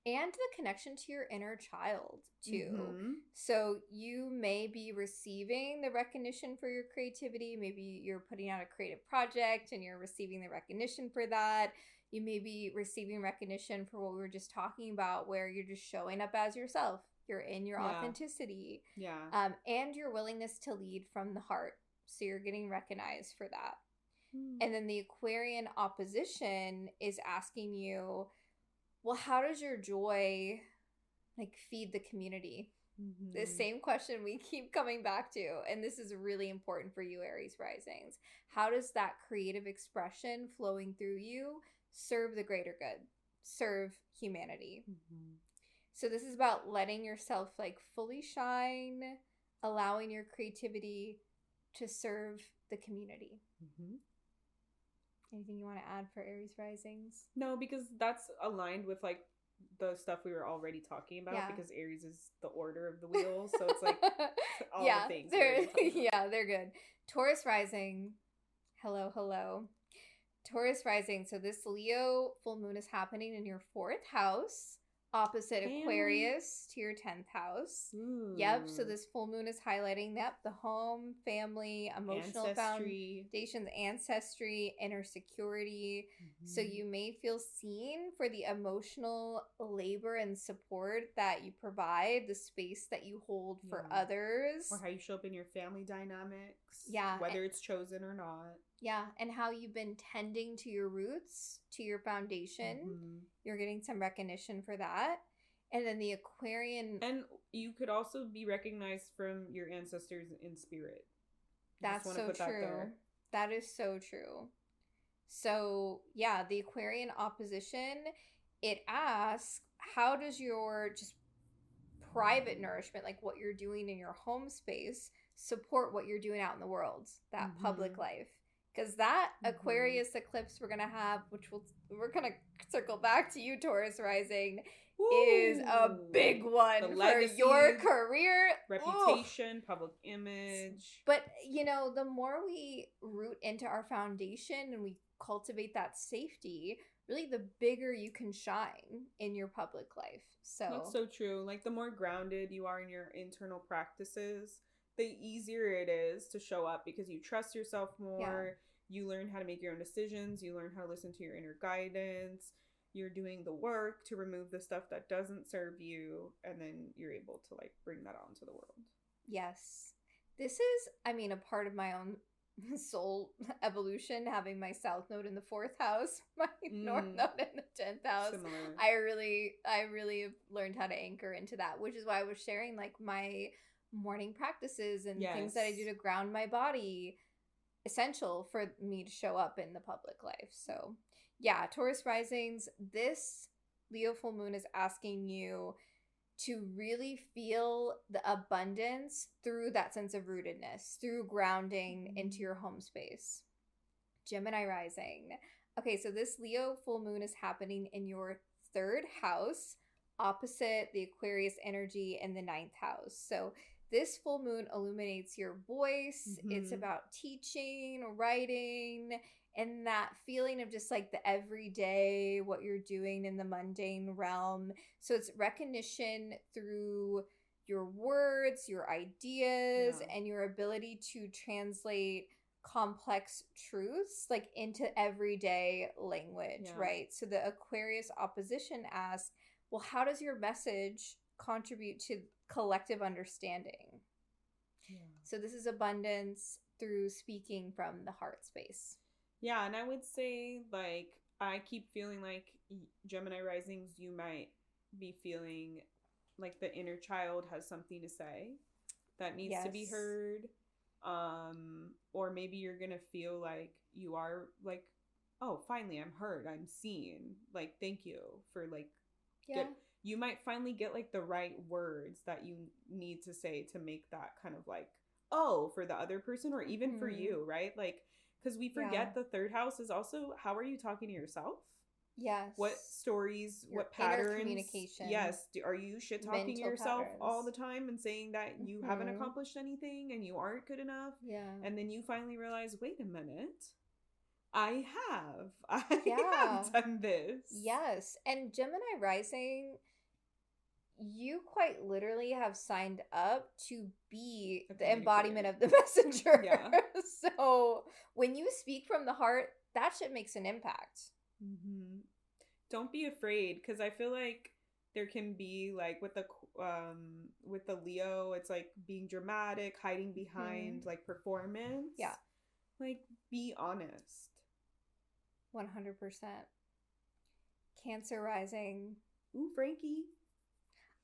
and the connection to your inner child too. So you may be receiving the recognition for your creativity. Maybe you're putting out a creative project and you're receiving the recognition for that. You may be receiving recognition for what we were just talking about, where you're just showing up as yourself. You're in your authenticity. Yeah. And your willingness to lead from the heart. So you're getting recognized for that. And then the Aquarian opposition is asking you, well, how does your joy like feed the community? The same question we keep coming back to. And this is really important for you, Aries risings. How does that creative expression flowing through you serve the greater good? Serve humanity? So this is about letting yourself like fully shine, allowing your creativity to serve the community. Mm-hmm. Anything you want to add for Aries risings? No, because that's aligned with like the stuff we were already talking about, because Aries is the order of the wheel, so it's like all the things. They're good. Taurus rising. Hello. Taurus rising. So this Leo full moon is happening in your 4th house, opposite Aquarius to your 10th house. Ooh. Yep. So this full moon is highlighting the home, family, emotional foundations, ancestry, inner security. Mm-hmm. So you may feel seen for the emotional labor and support that you provide, the space that you hold for others. Or how you show up in your family dynamics. Yeah. Whether it's chosen or not. Yeah, and how you've been tending to your roots, to your foundation. Mm-hmm. You're getting some recognition for that. And then the Aquarian... And you could also be recognized from your ancestors in spirit. That's so true. That is so true. So, yeah, the Aquarian opposition, it asks, how does your just private nourishment, like what you're doing in your home space, support what you're doing out in the world, that public life? Because that Aquarius eclipse we're going to have, which we're going to circle back to you, Taurus rising, is a big one for legacy, your career. Reputation, public image. But, the more we root into our foundation and we cultivate that safety, really the bigger you can shine in your public life. So that's so true. Like the more grounded you are in your internal practices, the easier it is to show up because you trust yourself more. You learn how to make your own decisions. You learn how to listen to your inner guidance. You're doing the work to remove the stuff that doesn't serve you. And then you're able to like bring that out into the world. Yes. This is, a part of my own soul evolution, having my South Node in the 4th house, my North Node in the 10th house. Similar. I really have learned how to anchor into that, which is why I was sharing like my morning practices and things that I do to ground my body, essential for me to show up in the public life. So yeah, Taurus risings, this Leo full moon is asking you to really feel the abundance through that sense of rootedness, through grounding into your home space. Gemini rising. Okay, so this Leo full moon is happening in your 3rd house, opposite the Aquarius energy in the 9th house. So this full moon illuminates your voice. It's about teaching, writing, and that feeling of just like the everyday, what you're doing in the mundane realm. So it's recognition through your words, your ideas, and your ability to translate complex truths like into everyday language, right? So the Aquarius opposition asks, well, how does your message contribute to collective understanding? So this is abundance through speaking from the heart space. Yeah, and I would say, like, I keep feeling like Gemini risings, you might be feeling like the inner child has something to say that needs to be heard. Or maybe you're gonna feel like you are like, oh, finally I'm heard, I'm seen. Like, thank you for like you might finally get like the right words that you need to say to make that kind of like, oh, for the other person or even for you, right? Like, because we forget the 3rd house is also, how are you talking to yourself? Yes. What stories, your what patterns? Communication. Yes. Are you shit talking to yourself all the time and saying that you haven't accomplished anything and you aren't good enough? Yeah. And then you finally realize, wait a minute. I have done this. Yes. And Gemini rising, you quite literally have signed up to be the embodiment of the messenger. Yeah. So when you speak from the heart, that shit makes an impact. Don't be afraid, because I feel like there can be like with the Leo, it's like being dramatic, hiding behind like performance. Yeah. Like, be honest. 100%. Cancer rising. Ooh, Frankie.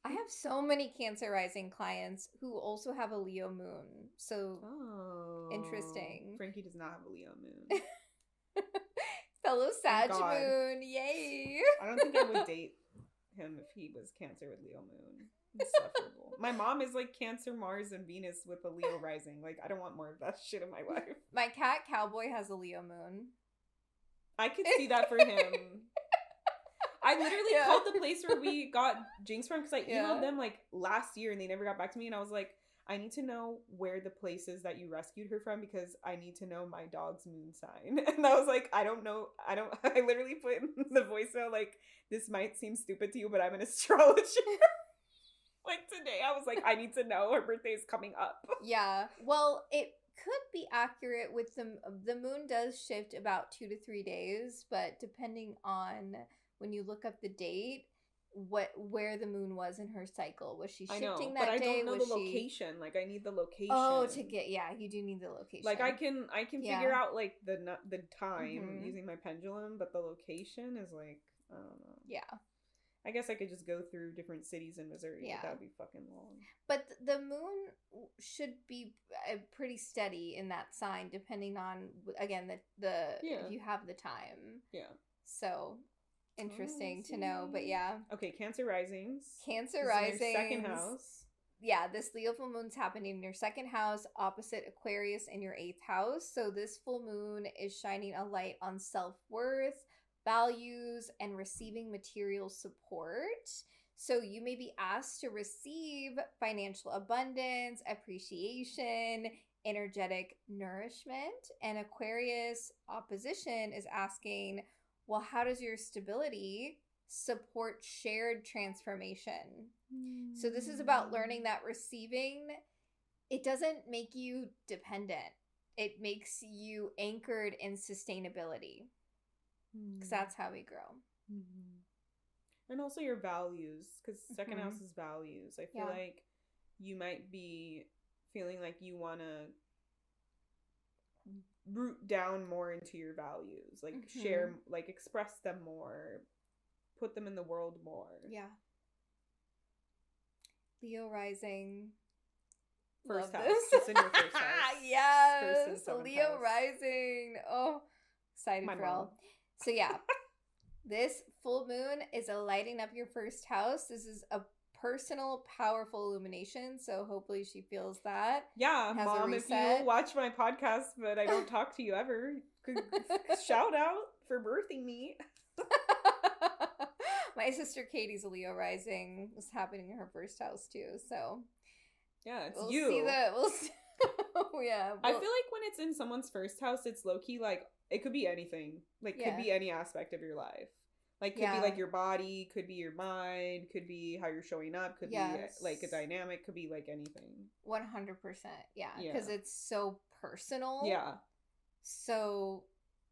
I have so many Cancer rising clients who also have a Leo moon. So, interesting. Frankie does not have a Leo moon. Fellow Sag moon. Yay. I don't think I would date him if he was Cancer with Leo moon. Insufferable. My mom is like Cancer, Mars, and Venus with a Leo rising. Like, I don't want more of that shit in my life. My cat Cowboy has a Leo moon. I could see that for him. I literally called the place where we got Jinx from because I emailed them like last year and they never got back to me, and I was like, I need to know where the place is that you rescued her from because I need to know my dog's moon sign. And I was like, I don't know. I literally put in the voicemail like, this might seem stupid to you, but I'm an astrologer. Like today, I was like, I need to know her birthday is coming up. Yeah. Well, it could be accurate with the moon does shift about 2 to 3 days, but depending on when you look up the date, where the moon was in her cycle. Was she shifting that day? But I don't know was the location. Like, I need the location. Oh, to get, yeah, you do need the location. Like, I can figure out like the time using my pendulum, but the location is like, I don't know. Yeah. I guess I could just go through different cities in Missouri. Yeah. But that would be fucking long. But the moon should be pretty steady in that sign, depending on, again, if you have the time. Yeah. So, interesting to know. But yeah. Okay, Cancer risings. Cancer risings. Second house. Yeah, this Leo full moon's happening in your second house, opposite Aquarius in your 8th house. So this full moon is shining a light on self-worth, values, and receiving material support. So you may be asked to receive financial abundance, appreciation, energetic nourishment. And Aquarius opposition is asking, well, how does your stability support shared transformation? So this is about learning that receiving, it doesn't make you dependent. It makes you anchored in sustainability. Because that's how we grow. And also your values, because second house is values. I feel like you might be feeling like you want to root down more into your values, like share, like express them more, put them in the world more. Yeah. Leo rising. First house. It's in your first house. Yes. Leo house. Rising. Oh, excited for all. So yeah, this full moon is lighting up your first house. This is a personal, powerful illumination. So hopefully she feels that. Yeah, Mom, if you watch my podcast, but I don't talk to you ever, shout out for birthing me. My sister Katie's a Leo rising. It's happening in her first house too. So yeah, it's we'll you. See that. We'll see. Yeah. I feel like when it's in someone's first house, it's low key like it could be anything. Like could be any aspect of your life. Like could be like your body, could be your mind, could be how you're showing up, could be like a dynamic, could be like anything. 100%. Yeah, because it's so personal. Yeah. So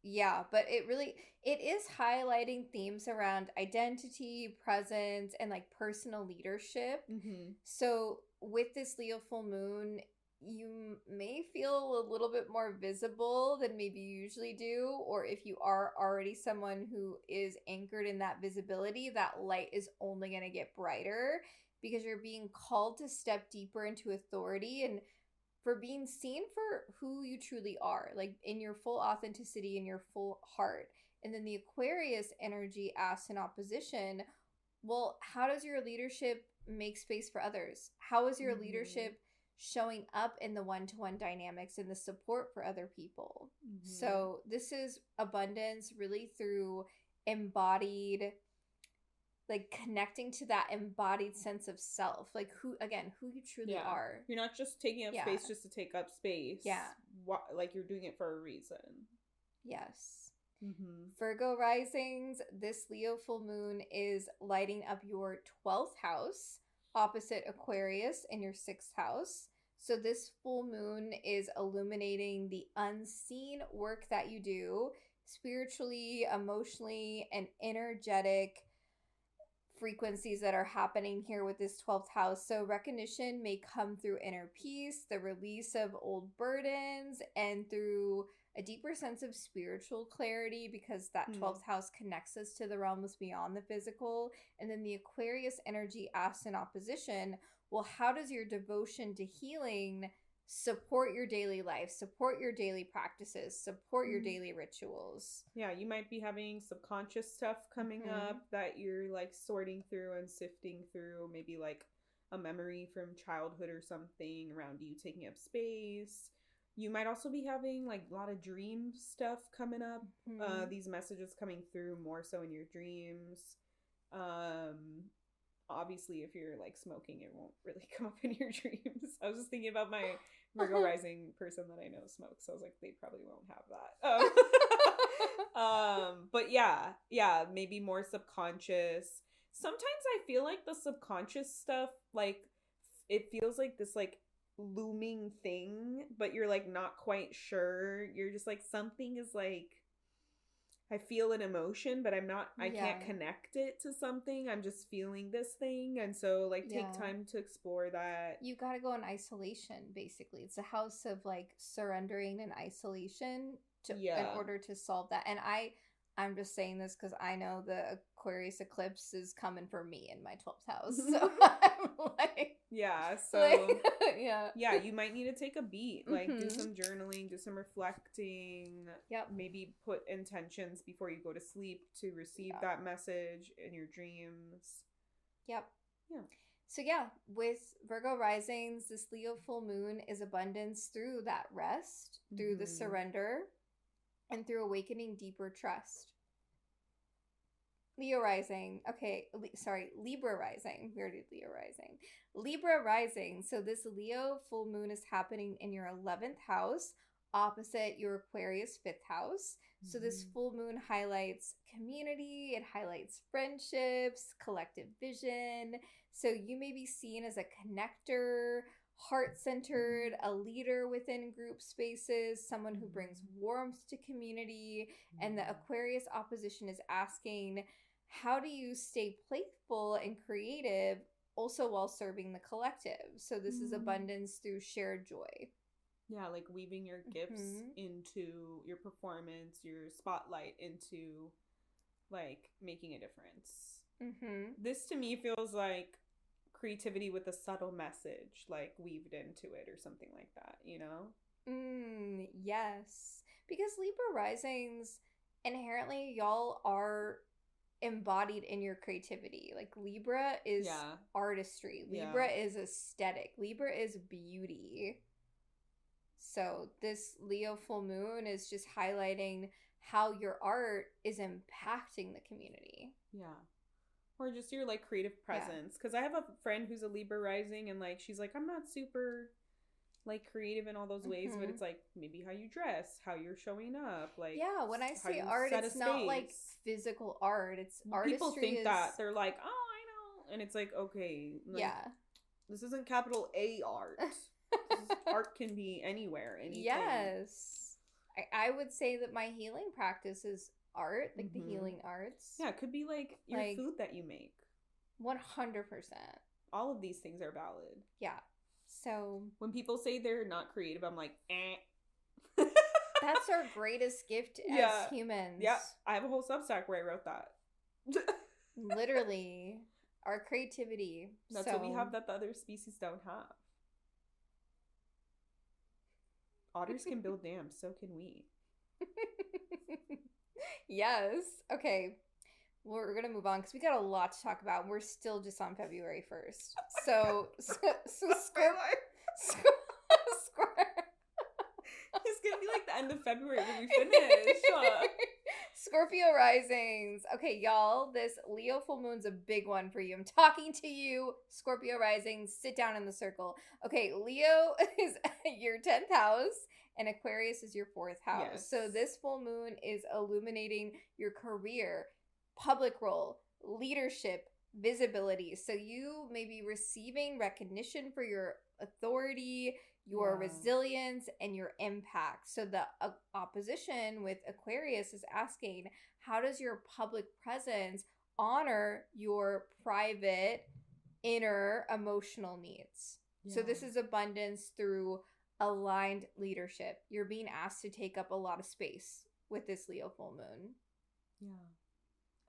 yeah, but it is highlighting themes around identity, presence, and like personal leadership. So with this Leo full moon, you may feel a little bit more visible than maybe you usually do, or if you are already someone who is anchored in that visibility, that light is only going to get brighter because you're being called to step deeper into authority and for being seen for who you truly are, like in your full authenticity, in your full heart. And then the Aquarius energy asks in opposition, well, how does your leadership make space for others? How is your leadership showing up in the one-to-one dynamics and the support for other people? So this is abundance really through embodied, like connecting to that embodied sense of self, like who you truly are. You're not just taking up space just to take up space. Like you're doing it for a reason. Yes. Virgo risings, this Leo full moon is lighting up your 12th house opposite Aquarius in your 6th house. So this full moon is illuminating the unseen work that you do spiritually, emotionally, and energetic frequencies that are happening here with this 12th house. So recognition may come through inner peace, the release of old burdens, and through a deeper sense of spiritual clarity, because that 12th house connects us to the realms beyond the physical. And then the Aquarius energy asks in opposition, well, how does your devotion to healing support your daily life, support your daily practices, support your daily rituals. Yeah, you might be having subconscious stuff coming up that you're like sorting through and sifting through, maybe like a memory from childhood or something around you taking up space. You might also be having like a lot of dream stuff coming up. These messages coming through more so in your dreams. Obviously, if you're like smoking, it won't really come up in your dreams. I was just thinking about my Virgo rising person that I know smokes, so I was like, they probably won't have that. But yeah, maybe more subconscious. Sometimes I feel like the subconscious stuff, like it feels like this like looming thing, but you're like not quite sure. You're just like, something is like, I feel an emotion, but I can't connect it to something. I'm just feeling this thing. And so like take time to explore that. You got to go in isolation, basically. It's a house of like surrendering and isolation in order to solve that. And I'm just saying this because I know the Aquarius eclipse is coming for me in my 12th house. So I'm like... Yeah, so... Like, yeah, you might need to take a beat. Like, do some journaling, do some reflecting. Yep. Maybe put intentions before you go to sleep to receive that message in your dreams. Yep. Yeah. So yeah, with Virgo risings, this Leo full moon is abundance through that rest, through the surrender, and through awakening deeper trust. Leo rising. Okay, Libra rising. We already did Leo rising. Libra rising. So this Leo full moon is happening in your 11th house, opposite your Aquarius 5th house. So this full moon highlights community, it highlights friendships, collective vision. So you may be seen as a connector, heart-centered, a leader within group spaces, someone who brings warmth to community. And the Aquarius opposition is asking, how do you stay playful and creative also while serving the collective? So this is abundance through shared joy. Yeah, like weaving your gifts into your performance, your spotlight into like making a difference. This to me feels like creativity with a subtle message like weaved into it or something like that, you know? Yes. Because Libra risings, inherently y'all are embodied in your creativity. Like Libra is artistry. Libra is aesthetic. Libra is beauty. So this Leo full moon is just highlighting how your art is impacting the community. Yeah. Or just your like creative presence. Because I have a friend who's a Libra rising and like she's like, I'm not super like creative in all those ways, but it's like maybe how you dress, how you're showing up, like when I say art, it's not like physical art, it's artistry. People think that they're like, oh, I know, and it's like, okay, like, this isn't capital A art. Art can be anywhere, anything. Yes, I would say that my healing practice is art, like the healing arts. Yeah, it could be like your food that you make. 100%. All of these things are valid. Yeah. So when people say they're not creative, I'm like, That's our greatest gift as humans. Yeah, I have a whole Substack where I wrote that. Literally, our creativity. That's what we have that the other species don't have. Otters can build dams, so can we. Yes. Okay. We're going to move on because we got a lot to talk about. We're still just on February 1st. So It's going to be like the end of February when we finish. Scorpio risings. Okay, y'all, this Leo full moon's a big one for you. I'm talking to you, Scorpio risings. Sit down in the circle. Okay, Leo is your 10th house and Aquarius is your 4th house. Yes. So this full moon is illuminating your career, public role, leadership, visibility. So you may be receiving recognition for your authority, your resilience, and your impact. So the opposition with Aquarius is asking, how does your public presence honor your private, inner, emotional needs? Yeah. So this is abundance through aligned leadership. You're being asked to take up a lot of space with this Leo full moon. Yeah.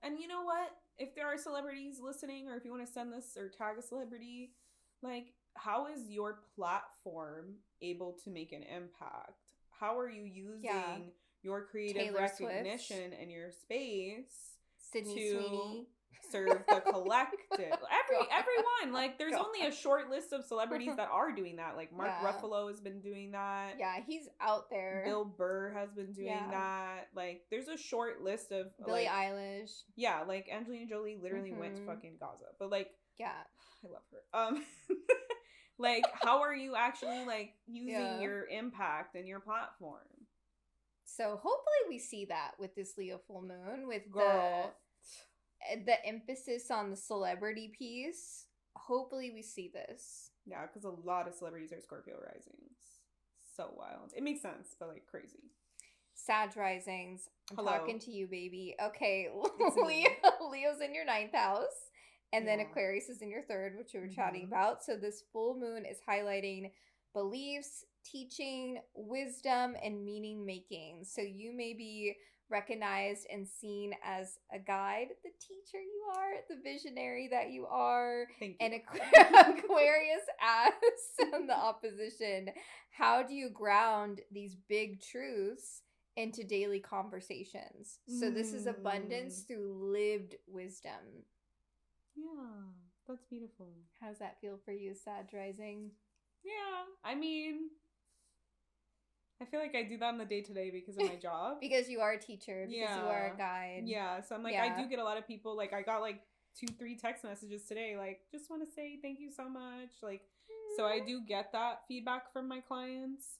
And you know what? If there are celebrities listening, or if you want to send this or tag a celebrity, like, how is your platform able to make an impact? How are you using your creative Taylor recognition Swift. and your space Sydney Sweeney. serve the collective? Everyone. Like, there's only a short list of celebrities that are doing that. Like, Mark Ruffalo has been doing that. Yeah, he's out there. Bill Burr has been doing that. Like, there's a short list of Billie Eilish. Yeah, like Angelina Jolie literally went to fucking Gaza. But like, yeah, I love her. Like, how are you actually like using your impact and your platform? So hopefully we see that with this Leo full moon, with the emphasis on the celebrity piece. Hopefully we see this. Yeah, because a lot of celebrities are Scorpio risings. So wild. It makes sense, but like crazy. Sag risings. I'm talking to you, baby. Okay, Leo's in your 9th house. And then Aquarius is in your 3rd, which we were chatting about. So this full moon is highlighting beliefs, teaching, wisdom, and meaning making. So you may be recognized and seen as a guide, the teacher you are, the visionary that you are. Thank you. And Aquarius asks on the opposition, how do you ground these big truths into daily conversations? So this is abundance through lived wisdom. Yeah, that's beautiful. How does that feel for you, Sag rising? Yeah, I mean, I feel like I do that on the day-to-day because of my job. Because you are a teacher, because you are a guide. Yeah, so I'm like, I do get a lot of people, like, I got like 2-3 text messages today, like, just want to say thank you so much. Like, so I do get that feedback from my clients.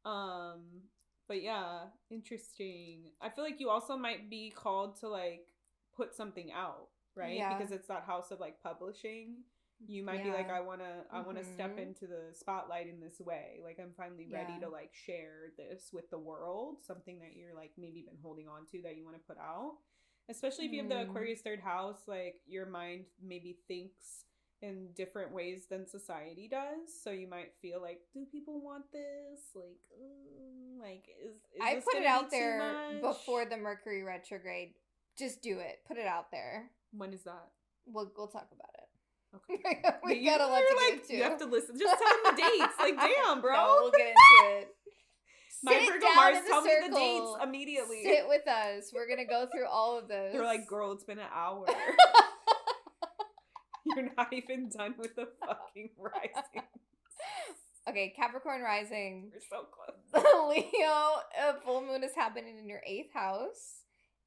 But yeah, interesting. I feel like you also might be called to like put something out. Right? Yeah. Because it's that house of like publishing. You might be like, I wanna step into the spotlight in this way. Like, I'm finally ready to like share this with the world. Something that you're like maybe been holding on to that you want to put out. Especially if you have the Aquarius 3rd house, like your mind maybe thinks in different ways than society does. So you might feel like, do people want this? Like, is I this put it out there before the Mercury retrograde. Just do it. Put it out there. When is that? We'll talk about it. Okay. we got a lot to get into. You have to listen. Just tell them the dates. Like, damn, bro. No, we'll get into it. My Virgo Mars, tell me the dates immediately. Sit with us. We're going to go through all of this. They're like, girl, it's been an hour. You're not even done with the fucking rising. Okay, Capricorn rising. We're so close. Leo, full moon is happening in your 8th house.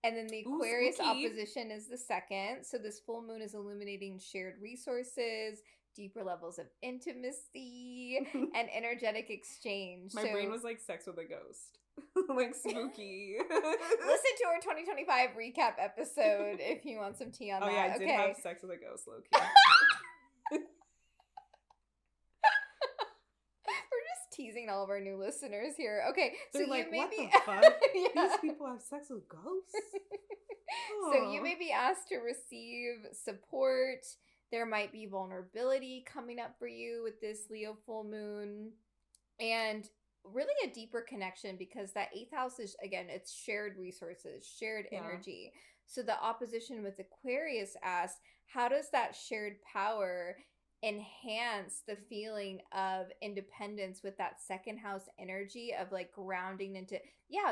And then the Aquarius opposition is the 2nd. So this full moon is illuminating shared resources, deeper levels of intimacy, and energetic exchange. My brain was like sex with a ghost. Like spooky. Listen to our 2025 recap episode if you want some tea on that. Oh yeah, I did have sex with a ghost, low-key. We're just teasing all of our new listeners here. Okay, they're so like, you may what be... the fuck? These people have sex with ghosts? So you may be asked to receive support. There might be vulnerability coming up for you with this Leo full moon. And really a deeper connection, because that 8th house is, again, it's shared resources, shared energy. So the opposition with Aquarius asks, how does that shared power enhance the feeling of independence with that 2nd house energy of like grounding into,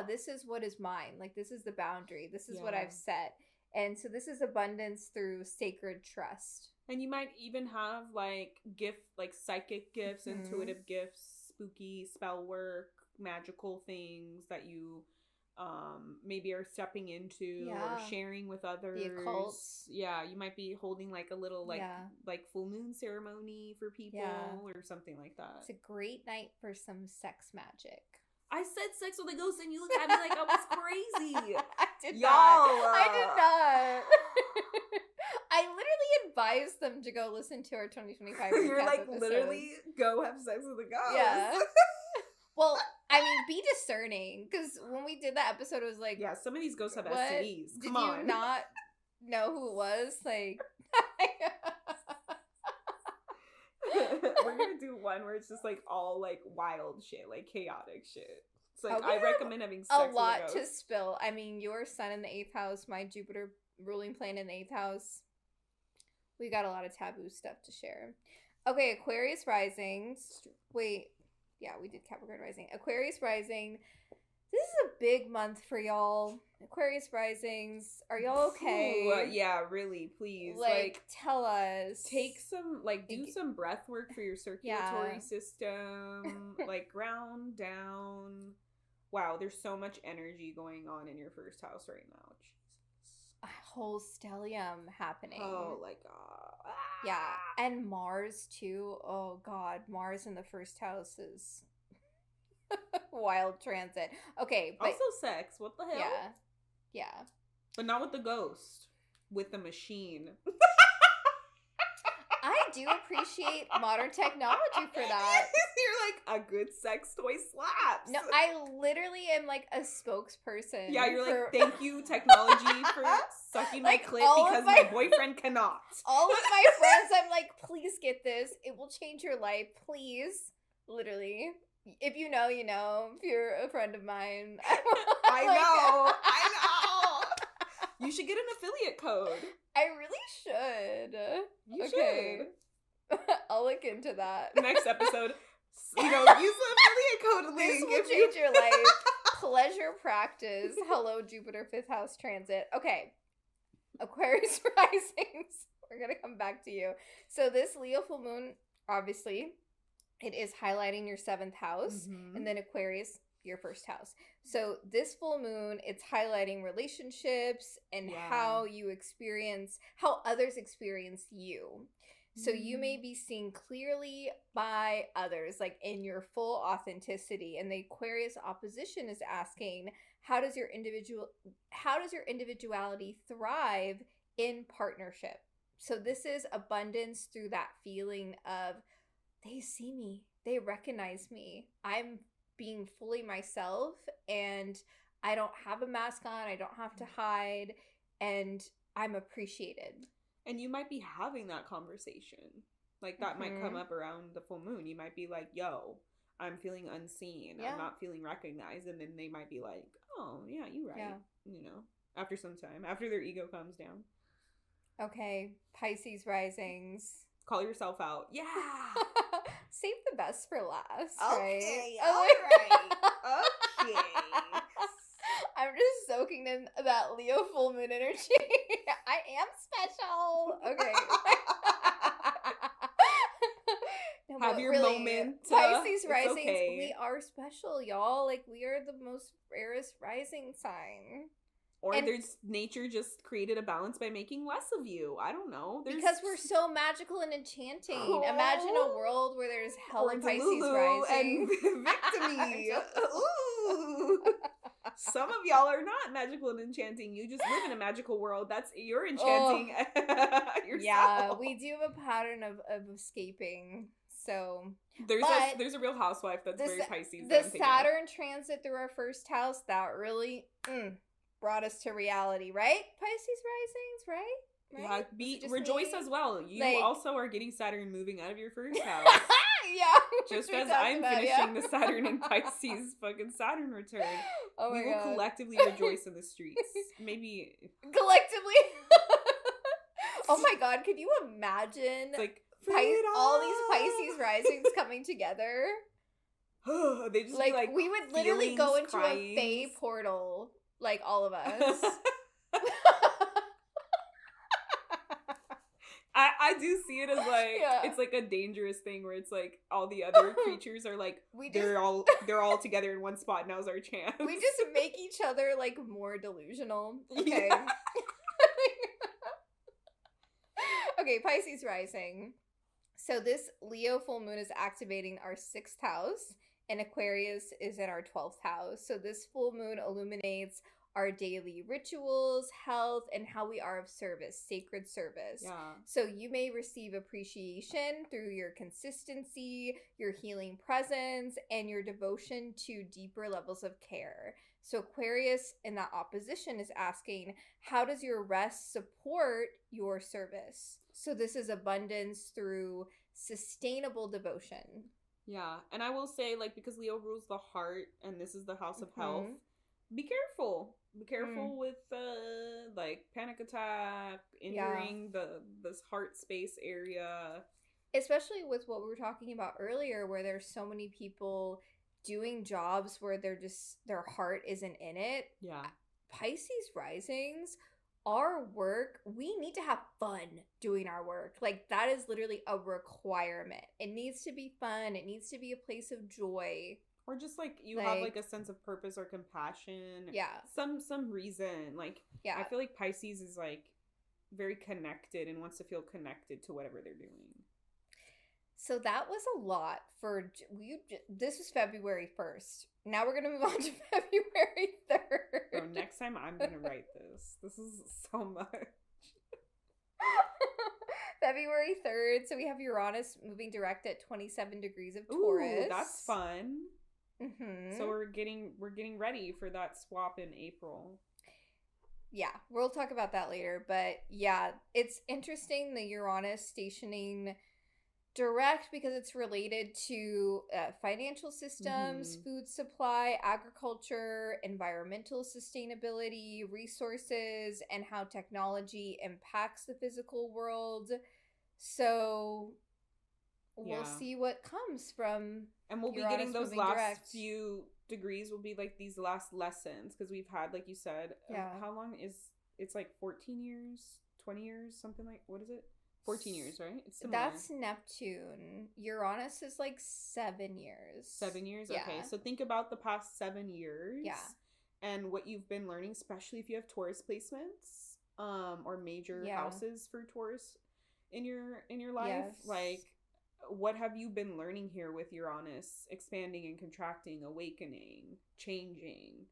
this is what is mine. Like, this is the boundary. This is what I've set. And so this is abundance through sacred trust. And you might even have like psychic gifts, intuitive gifts, spooky spell work, magical things that you maybe are stepping into or sharing with others. The occult. Yeah, you might be holding like a little like full moon ceremony for people or something like that. It's a great night for some sex magic. I said sex with a ghost and you look at me like I was crazy. I did not. I literally advised them to go listen to our 2025 recap You're like, episode. literally go have sex with a ghost. Yeah. Well, I mean, be discerning, because when we did that episode, it was like, some of these ghosts have STDs. Come on. Did you not know who it was? Like, we're gonna do one where it's just like all like wild shit, like chaotic shit. It's like I recommend having sex with a lot ghost. to spill. I mean, your sun in the 8th house, my Jupiter ruling planet in the 8th house. We got a lot of taboo stuff to share. Okay, Aquarius risings. Wait. Yeah, we did Capricorn rising. Aquarius rising. This is a big month for y'all. Aquarius risings. Are y'all okay? Ooh, yeah, really, please. Like, tell us. Take some, do some breath work for your circulatory system. Like, ground down. Wow, there's so much energy going on in your first house right now. Jesus. A whole stellium happening. Oh, like, ah. Yeah, and Mars, too. Oh, God. Mars in the first house is... wild transit. Okay, but... Also sex. What the hell? Yeah. Yeah. But not with the ghost. With the machine. I do appreciate modern technology for that. You're like, a good sex toy slaps. No, I literally am like a spokesperson. Yeah, you're like, thank you, technology, for sucking my clit because my boyfriend cannot. All of my friends, I'm like, please get this. It will change your life. Please. Literally. If you know, you know. If you're a friend of mine. I know. You should get an affiliate code. I really should. You should. I'll look into that. Next episode, use the affiliate code link. This will change your life. Pleasure practice. Hello, Jupiter 5th house transit. Okay. Aquarius risings. We're going to come back to you. So this Leo full moon, obviously, it is highlighting your 7th house. Mm-hmm. And then Aquarius, your first house. So this full moon, it's highlighting relationships and how others experience you. So you may be seen clearly by others, like in your full authenticity. And the Aquarius opposition is asking, how does your individuality thrive in partnership? So this is abundance through that feeling of, they see me, they recognize me, I'm being fully myself, and I don't have a mask on, I don't have to hide, and I'm appreciated. And you might be having that conversation. Like, that might come up around the full moon. You might be like, yo, I'm feeling unseen. I'm not feeling recognized. And then they might be like, oh, yeah, you're right. Yeah. You know, after some time, after their ego calms down. Okay, Pisces risings. Call yourself out. Yeah. Save the best for last, okay, right? All right. Okay. I'm just soaking in that Leo full moon energy. I am special. Okay. No, have your really, moment. Pisces risings, okay. We are special, y'all. Like, we are the most rarest rising sign. Or there's nature just created a balance by making less of you. I don't know. Because we're so magical and enchanting. Oh. Imagine a world where there's hella Pisces rising. And victimy. Ooh. Some of y'all are not magical and enchanting. You just live in a magical world. You're enchanting yourself. Yeah, we do have a pattern of escaping. So there's a real housewife that's very Pisces. The Saturn transit through our first house, that really brought us to reality, right? Pisces risings, right? Yeah, rejoice as well. You also are getting Saturn moving out of your first house. Yeah. Just as I'm finishing the Saturn and Pisces fucking Saturn return. Oh my God. We will collectively rejoice in the streets. Maybe. Collectively? Oh my God, could you imagine all these Pisces risings coming together? They just we would literally go into a Fae portal. Like, all of us. I do see it as it's like a dangerous thing where it's like all the other creatures are like they're all together in one spot. Now's our chance. We just make each other like more delusional. Okay. Yeah. Okay, Pisces rising. So this Leo full moon is activating our 6th house, and Aquarius is in our 12th house. So this full moon illuminates our daily rituals, health, and how we are of service, sacred service. Yeah. So you may receive appreciation through your consistency, your healing presence, and your devotion to deeper levels of care. So Aquarius in that opposition is asking, how does your rest support your service? So this is abundance through sustainable devotion. Yeah. And I will say, because Leo rules the heart, and this is the house of health, be careful. Be careful with panic attack, injuring this heart space area. especially with what we were talking about earlier, where there's so many people doing jobs where they're just, their heart isn't in it. Yeah. Pisces risings, our work, we need to have fun doing our work. Like, that is literally a requirement. It needs to be fun. It needs to be a place of joy. Or just like you have like a sense of purpose or compassion. Yeah. Some reason. Like, yeah. I feel like Pisces is like very connected and wants to feel connected to whatever they're doing. So that was a lot for this was February 1st. Now we're going to move on to February 3rd. Oh, next time I'm going to write this. This is so much. February 3rd. So we have Uranus moving direct at 27 degrees of Taurus. Ooh, that's fun. Mm-hmm. So we're getting ready for that swap in April. Yeah, we'll talk about that later. But yeah, it's interesting, the Uranus stationing direct, because it's related to financial systems, food supply, agriculture, environmental sustainability, resources, and how technology impacts the physical world. So we'll see what comes from. And we'll Uranus be getting those last direct. few degrees will be like these last lessons, because we've had, like you said, how long is it's like 14 years, 20 years, something like, what is it? 14 years, right? It's similar. That's Neptune. Uranus is like 7 years. 7 years? Yeah. Okay. So think about the past 7 years. Yeah. And what you've been learning, especially if you have Taurus placements, or major houses for Taurus in your life. Yes. Like, what have you been learning here with Uranus expanding and contracting, awakening, changing,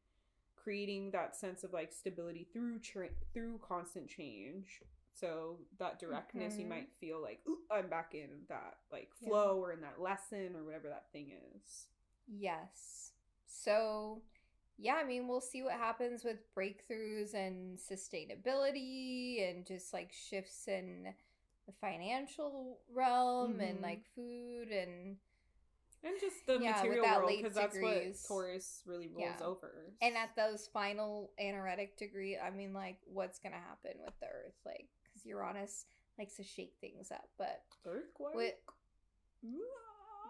creating that sense of like stability through constant change? So that directness, you might feel like, ooh, I'm back in that like flow or in that lesson or whatever that thing is. Yes. So, yeah, I mean, we'll see what happens with breakthroughs and sustainability and just like shifts in the financial realm and like food and just the material world, because that's what degrees. Taurus really rolls over. And at those final anaretic degree, I mean, like, what's gonna happen with the Earth? Like, because Uranus likes to shake things up, but earthquake.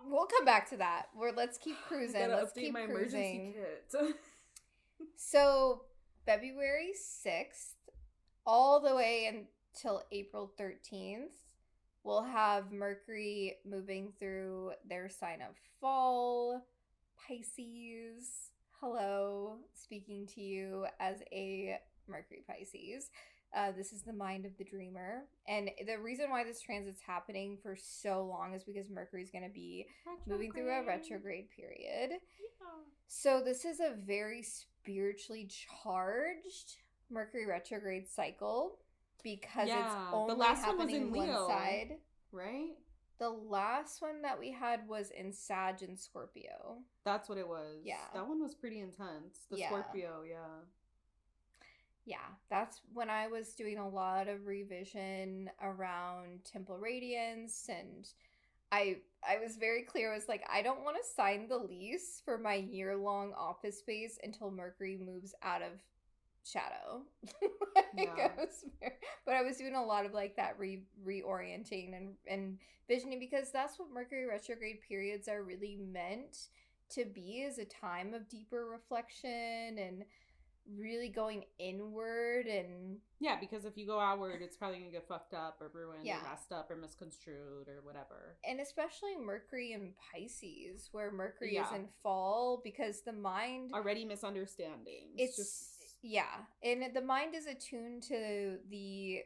We'll come back to that. Let's keep cruising. Let's keep my cruising. Emergency kit. So February 6th, all the way until April 13th. We'll have Mercury moving through their sign of fall, Pisces. Hello, speaking to you as a Mercury Pisces. This is the mind of the dreamer. And the reason why this transit's happening for so long is because Mercury's going to be moving through a retrograde period. Yeah. So this is a very spiritually charged Mercury retrograde cycle. Because it's only the last happening one was in Leo, one side. Right? The last one that we had was in Sag and Scorpio. That's what it was. Yeah. That one was pretty intense. The Scorpio, Yeah, that's when I was doing a lot of revision around temple radiance, and I was very clear. I was like, I don't want to sign the lease for my year-long office space until Mercury moves out of shadow. But I was doing a lot of like that reorienting and visioning, because that's what Mercury retrograde periods are really meant to be, is a time of deeper reflection and really going inward. And because if you go outward, it's probably gonna get fucked up or ruined or messed up or misconstrued or whatever. And especially Mercury in Pisces, where Mercury is in fall, because the mind already misunderstanding. And the mind is attuned to the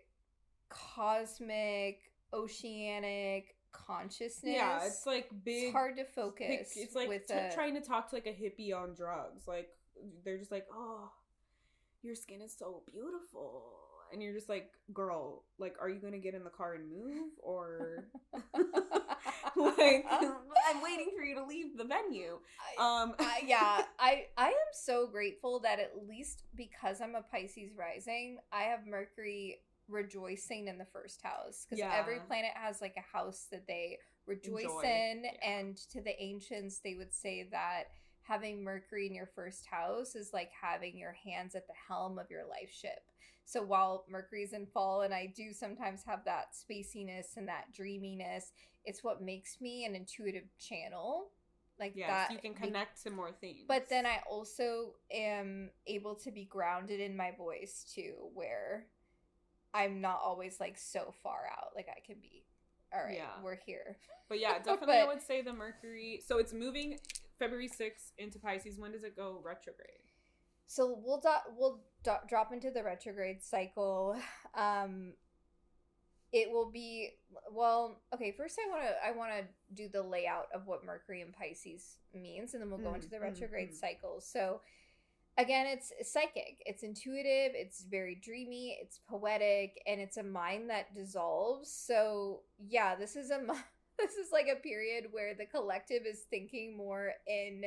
cosmic, oceanic consciousness. Yeah, it's like big. It's hard to focus. It's like trying to talk to like a hippie on drugs. Like, they're just like, oh, your skin is so beautiful. And you're just like, girl, like, are you going to get in the car and move? Or like, I'm waiting for you to leave the venue. I am so grateful that at least because I'm a Pisces rising, I have Mercury rejoicing in the first house. Because every planet has like a house that they rejoice in. Yeah. And to the ancients, they would say that having Mercury in your first house is like having your hands at the helm of your life ship. So while Mercury's in fall and I do sometimes have that spaciness and that dreaminess, it's what makes me an intuitive channel. Like that, so you can connect to more things. But then I also am able to be grounded in my voice too, where I'm not always like so far out. Like I can be, all right, we're here. But yeah, definitely I would say the Mercury. So it's moving February 6th into Pisces. When does it go retrograde? So we'll drop into the retrograde cycle. It will be, well, okay, first I want to do the layout of what Mercury in Pisces means, and then we'll go into the retrograde cycle. So again, it's psychic, it's intuitive, it's very dreamy, it's poetic, and it's a mind that dissolves. So yeah, this is like a period where the collective is thinking more in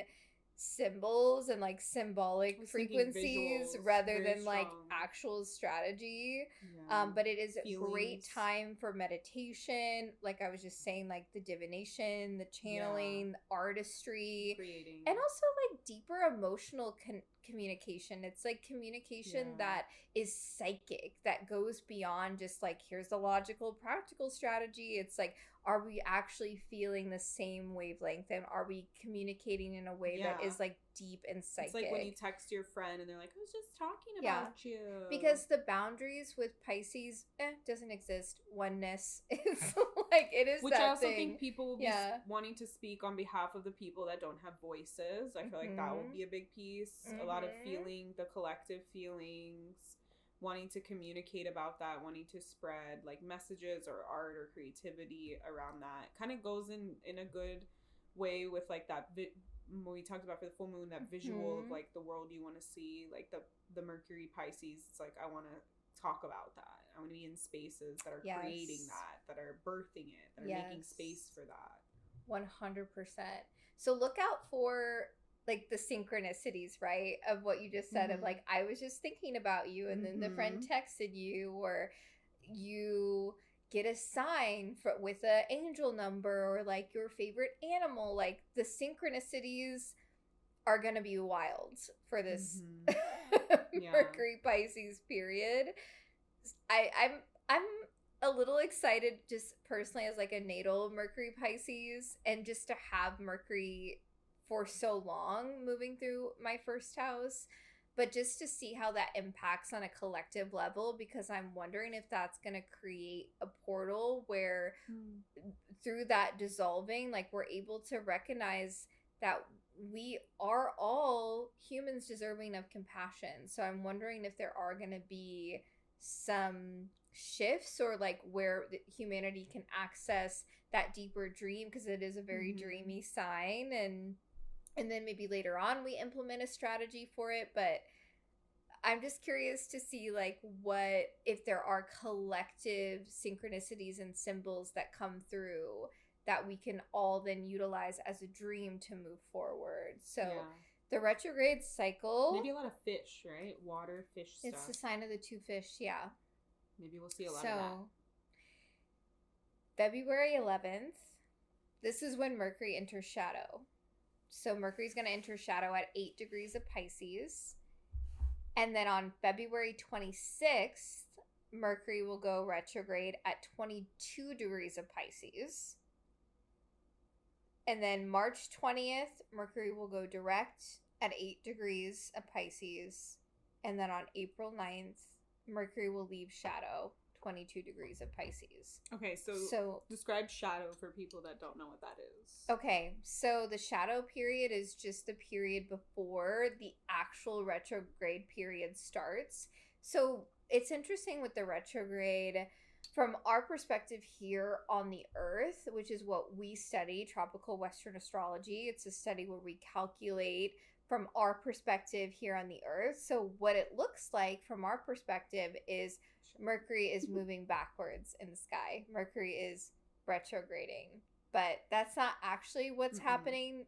symbols and like symbolic frequencies rather than like actual strategy. But it is a great time for meditation, like I was just saying, like the divination, the channeling, the artistry, creating, and also like deeper emotional communication. It's like communication that is psychic, that goes beyond just like here's the logical practical strategy. It's like, are we actually feeling the same wavelength, and are we communicating in a way that is like deep and psychic? It's like when you text your friend and they're like, I was just talking about you. Because the boundaries with Pisces doesn't exist. Oneness. It's like, it is. Which that I also think people will be wanting to speak on behalf of the people that don't have voices. I feel like that will be a big piece. A lot of feeling, the collective feelings, wanting to communicate about that, wanting to spread like messages or art or creativity around that. Kind of goes in a good way with like that when we talked about for the full moon, that visual of like the world you want to see, like the Mercury Pisces. It's like, I want to talk about that. I want to be in spaces that are creating that are birthing it, that are making space for that. 100%. So look out for like the synchronicities, right? Of what you just said, of like, I was just thinking about you, and then the friend texted you, or you get a sign with an angel number, or like your favorite animal. Like the synchronicities are gonna be wild for this Mercury Pisces period. I'm a little excited just personally as like a natal Mercury Pisces, and just to have Mercury for so long moving through my first house, but just to see how that impacts on a collective level, because I'm wondering if that's going to create a portal where through that dissolving, like we're able to recognize that we are all humans deserving of compassion. So I'm wondering if there are going to be some shifts, or like where humanity can access that deeper dream, because it is a very dreamy sign, and then maybe later on we implement a strategy for it. But I'm just curious to see like what, if there are collective synchronicities and symbols that come through that we can all then utilize as a dream to move forward. So the retrograde cycle, maybe a lot of fish, right? Water, fish stuff. It's the sign of the two fish. Maybe we'll see a lot of that. February 11th, this is when Mercury enters shadow. So Mercury's going to enter shadow at 8 degrees of Pisces. And then on February 26th, Mercury will go retrograde at 22 degrees of Pisces. And then March 20th, Mercury will go direct at 8 degrees of Pisces. And then on April 9th, Mercury will leave shadow, 22 degrees of Pisces. Okay, so describe shadow for people that don't know what that is. Okay, so the shadow period is just the period before the actual retrograde period starts. So it's interesting with the retrograde from our perspective here on the Earth, which is what we study, tropical Western astrology. It's a study where we calculate from our perspective here on the Earth. So what it looks like from our perspective is Mercury is moving backwards in the sky. Mercury is retrograding. But that's not actually what's happening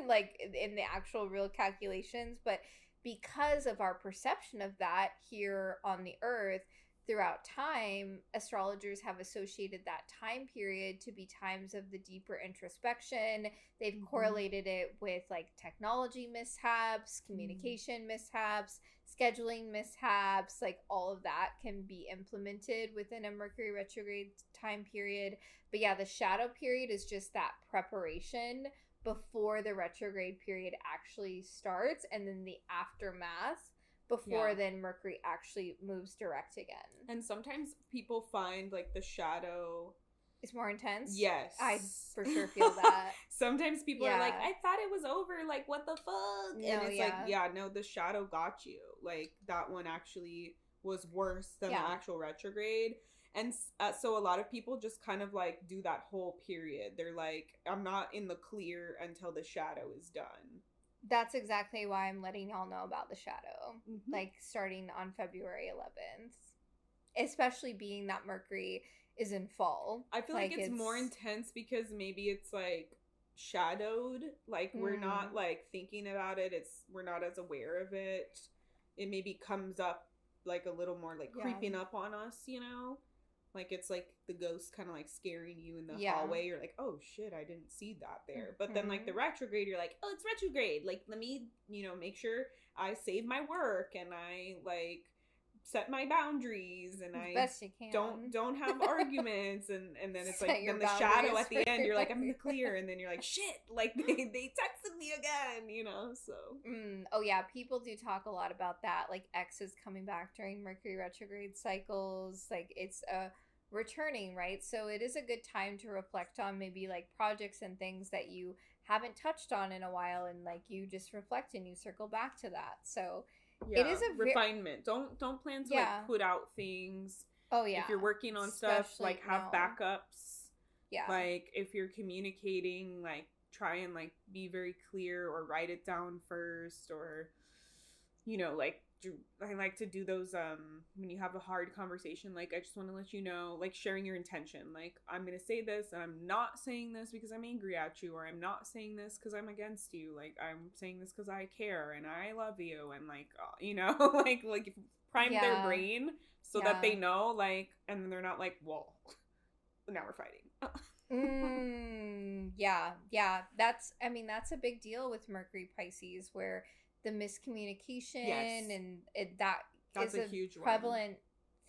like in the actual real calculations. But because of our perception of that here on the Earth, throughout time, astrologers have associated that time period to be times of the deeper introspection. They've correlated it with like technology mishaps, communication mishaps, scheduling mishaps, like all of that can be implemented within a Mercury retrograde time period. But yeah, the shadow period is just that preparation before the retrograde period actually starts, and then the aftermath before then Mercury actually moves direct again. And sometimes people find like the shadow is more intense. Yes. I for sure feel that. Sometimes people are like, I thought it was over. Like, what the fuck? No, and it's like, no, the shadow got you. Like, that one actually was worse than the actual retrograde. And so a lot of people just kind of like do that whole period. They're like, I'm not in the clear until the shadow is done. That's exactly why I'm letting y'all know about the shadow. Like, starting on February 11th. Especially being that Mercury is in fall. I feel like it's more intense because maybe it's like shadowed. Like, we're not like thinking about it. We're not as aware of it. It maybe comes up like a little more like creeping up on us, you know? Like, it's like the ghost kind of like scaring you in the hallway. You're like, oh shit, I didn't see that there. But then like the retrograde, you're like, oh, it's retrograde. Like, let me, make sure I save my work and I like set my boundaries and I best you can. don't have arguments and then it's like then the shadow at the end, you're like, I'm in the clear, and then you're like, shit, like they texted me again, so. Oh yeah, people do talk a lot about that, like exes coming back during Mercury retrograde cycles, like it's returning, right? So it is a good time to reflect on maybe like projects and things that you haven't touched on in a while, and like you just reflect and you circle back to that. So it is a refinement. Don't plan to like put out things. Oh yeah. If you're working on stuff, like have backups. Yeah. Like if you're communicating, like try and like be very clear or write it down first, or like I like to do those when you have a hard conversation, like I just want to let you know, like sharing your intention, like I'm gonna say this and I'm not saying this because I'm angry at you, or I'm not saying this because I'm against you, like I'm saying this because I care and I love you, and like like prime their brain so that they know, like, and then they're not like, well, now we're fighting. That's a big deal with Mercury Pisces, where the miscommunication and that's is a huge prevalent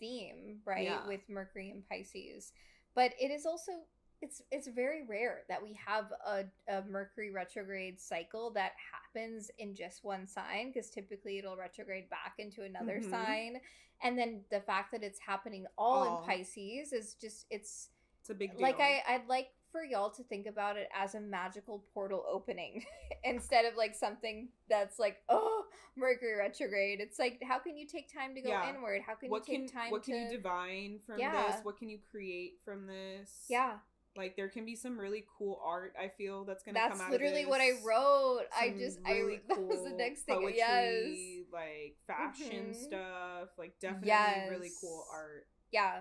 theme, right? With Mercury and Pisces. But it is also it's very rare that we have a Mercury retrograde cycle that happens in just one sign, because typically it'll retrograde back into another sign, and then the fact that it's happening all in Pisces is just it's a big deal. Like I'd like for y'all to think about it as a magical portal opening instead of like something that's like, oh, Mercury retrograde. It's like, how can you take time to go inward? How can you take time what can you divine from this? What can you create from this? Yeah. Like, there can be some really cool art, I feel, that's going to come out of this. That's literally what I wrote. That was the next thing. Poetry, like fashion stuff, like definitely really cool art. Yeah.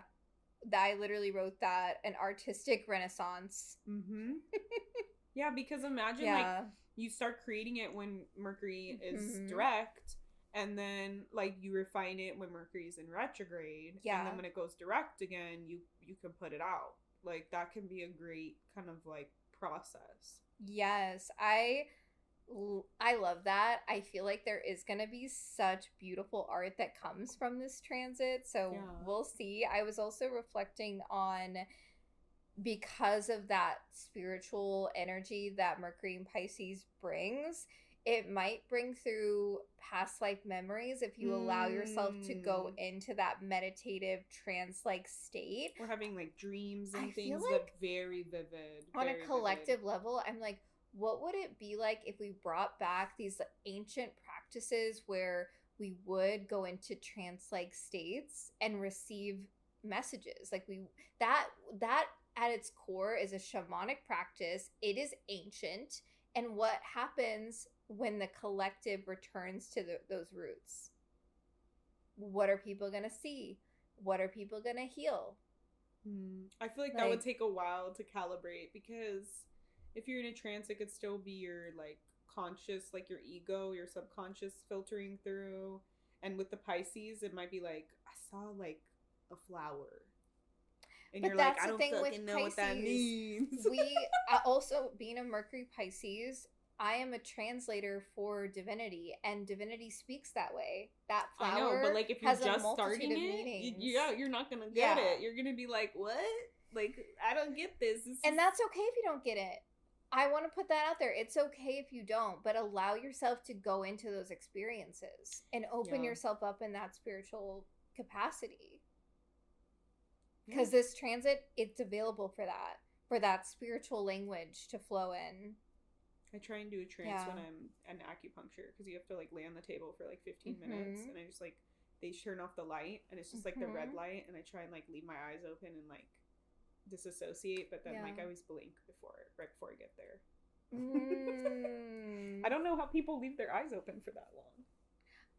I literally wrote that, an artistic renaissance. Yeah, because imagine like you start creating it when Mercury is direct, and then like you refine it when Mercury is in retrograde, and then when it goes direct again, you can put it out. Like, that can be a great kind of like process. Yes, I love that. I feel like there is going to be such beautiful art that comes from this transit. So we'll see. I was also reflecting on, because of that spiritual energy that Mercury and Pisces brings, it might bring through past life memories if you allow yourself to go into that meditative trance-like state. We're having like dreams and things that very vivid. On a collective level, I'm like, what would it be like if we brought back these ancient practices where we would go into trance-like states and receive messages? Like that at its core is a shamanic practice. It is ancient. And what happens when the collective returns to those roots? What are people going to see? What are people going to heal? I feel like that would take a while to calibrate, because if you're in a trance, it could still be your like conscious, like your ego, your subconscious filtering through. And with the Pisces, it might be like, I saw like a flower. And but you're that's like, I the don't thing fucking with know what that Pisces. means. We also, being a Mercury Pisces, I am a translator for divinity, and divinity speaks that way. That flower, I know, but like if you're just starting it, you're not gonna get it. You're gonna be like, what? Like, I don't get this. And that's okay if you don't get it. I want to put that out there. It's okay if you don't, but allow yourself to go into those experiences and open yourself up in that spiritual capacity. Because this transit, it's available for that spiritual language to flow in. I try and do a trance when I'm an acupuncture, because you have to like lay on the table for like 15 minutes, and I just like, they turn off the light, and it's just like the red light, and I try and like leave my eyes open and like disassociate, but then like I always blink right before I get there. I don't know how people leave their eyes open for that long.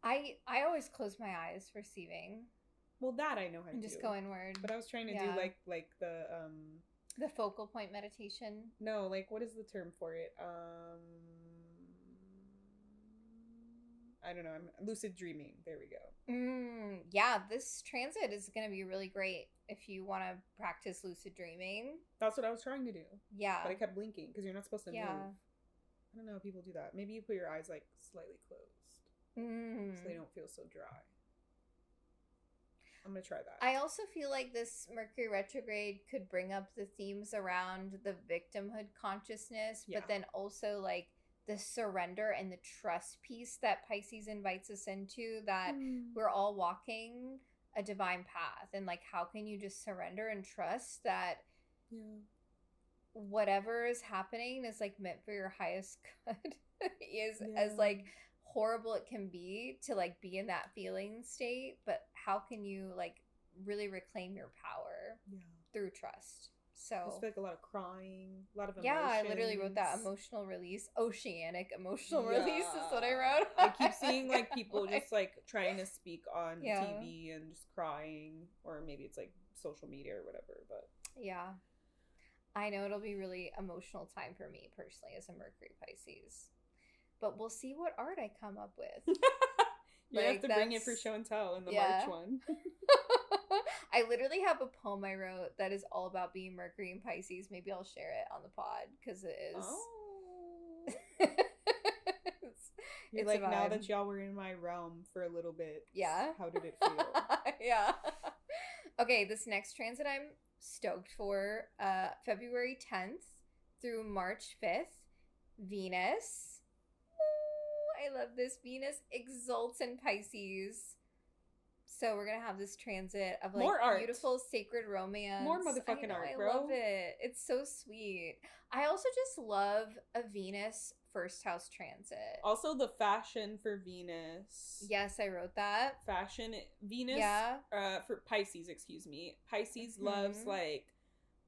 I always close my eyes receiving. Well, that I know how to do. And just go inward. But I was trying to do like the focal point meditation. No, like what is the term for it? I don't know. I'm lucid dreaming. There we go. Yeah, this transit is going to be really great if you want to practice lucid dreaming. That's what I was trying to do. Yeah. But I kept blinking because you're not supposed to move. I don't know how people do that. Maybe you put your eyes like slightly closed so they don't feel so dry. I'm going to try that. I also feel like this Mercury retrograde could bring up the themes around the victimhood consciousness, but then also like the surrender and the trust piece that Pisces invites us into, that we're all walking a divine path. And like, how can you just surrender and trust that whatever is happening is like meant for your highest good, is as like horrible it can be to like be in that feeling state, but how can you like really reclaim your power through trust? So I feel like a lot of crying, a lot of emotions. I literally wrote that emotional release, oceanic emotional release is what I wrote. I keep seeing like people just like trying to speak on TV and just crying, or maybe it's like social media or whatever, but I know it'll be really emotional time for me personally as a Mercury Pisces. But we'll see what art I come up with. You have to bring it for show and tell in the March one. I literally have a poem I wrote that is all about being Mercury and Pisces. Maybe I'll share it on the pod because it is. Oh. You're like, now that y'all were in my realm for a little bit. Yeah. How did it feel? Okay, this next transit I'm stoked for. February 10th through March 5th. Venus. I love this. Venus exalts in Pisces. So we're going to have this transit of like beautiful sacred romance. More motherfucking art, bro. I love it. It's so sweet. I also just love a Venus first house transit. Also the fashion for Venus. Yes, I wrote that. Fashion Venus. Yeah. For Pisces, excuse me. Pisces loves like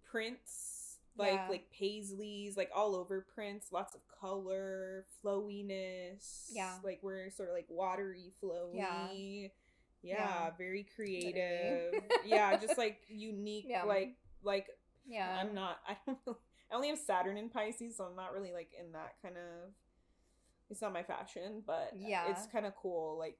prints. Like paisleys, like all over prints, lots of color, flowiness. Yeah. Like we're sort of like watery, flowy. Yeah. Very creative. Just like unique, like I don't know. I only have Saturn in Pisces, so I'm not really like in that kind of, it's not my fashion, but it's kind of cool. Like,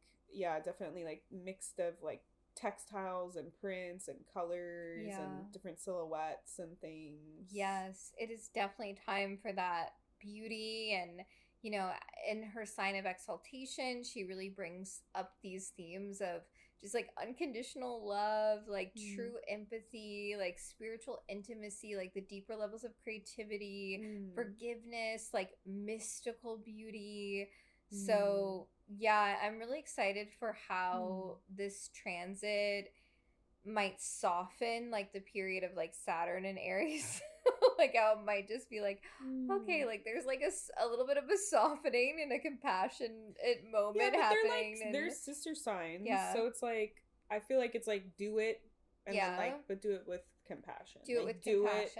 definitely like mixed of like textiles and prints and colors and different silhouettes and things. Yes, it is definitely time for that beauty. And you know, in her sign of exaltation, she really brings up these themes of just like unconditional love, like true empathy, like spiritual intimacy, like the deeper levels of creativity, forgiveness, like mystical beauty. So I'm really excited for how this transit might soften like the period of like Saturn and Aries. Like how it might just be like, okay, like there's like a little bit of a softening and a compassion moment happening. They're sister signs. So it's like, I feel like it's like do it and then like, but do it with compassion. Do it,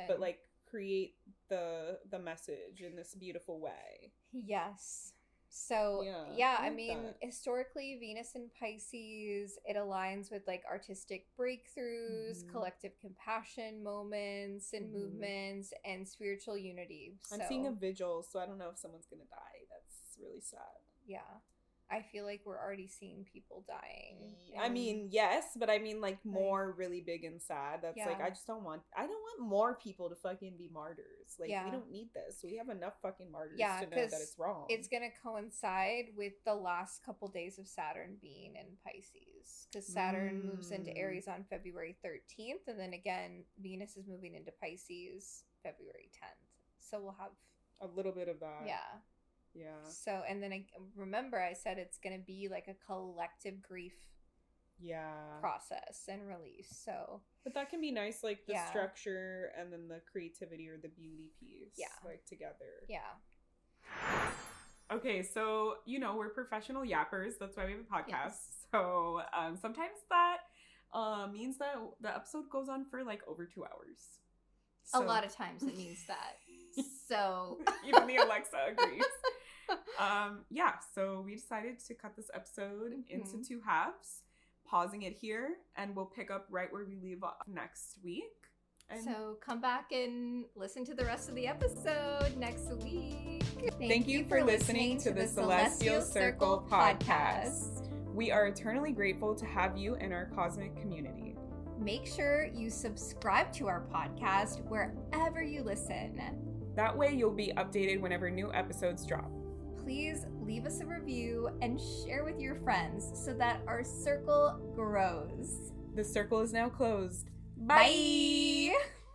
but like create the message in this beautiful way. Yes. So, I mean, historically, Venus in Pisces, it aligns with, like, artistic breakthroughs, collective compassion moments and movements, and spiritual unity. So, I'm seeing a vigil, so I don't know if someone's going to die. That's really sad. Yeah. I feel like we're already seeing people dying. I mean, yes, but I mean like more really big and sad. That's like I don't want more people to fucking be martyrs. Like we don't need this. We have enough fucking martyrs to know that it's wrong. It's gonna coincide with the last couple days of Saturn being in Pisces, because Saturn moves into Aries on February 13th, and then again Venus is moving into Pisces February 10th. So we'll have a little bit of that. Yeah. So, and then remember I said it's going to be like a collective grief process and release. So, but that can be nice, like the structure and then the creativity or the beauty piece like together. Okay, so we're professional yappers. That's why we have a podcast. So sometimes that means that the episode goes on for like over 2 hours. So, a lot of times it means that. So even the Alexa agrees. So we decided to cut this episode into 2 halves, pausing it here, and we'll pick up right where we leave off next week. And so come back and listen to the rest of the episode next week. Thank you for listening to the Celestial Circle podcast. We are eternally grateful to have you in our cosmic community. Make sure you subscribe to our podcast wherever you listen. That way you'll be updated whenever new episodes drop. Please leave us a review and share with your friends so that our circle grows. The circle is now closed. Bye!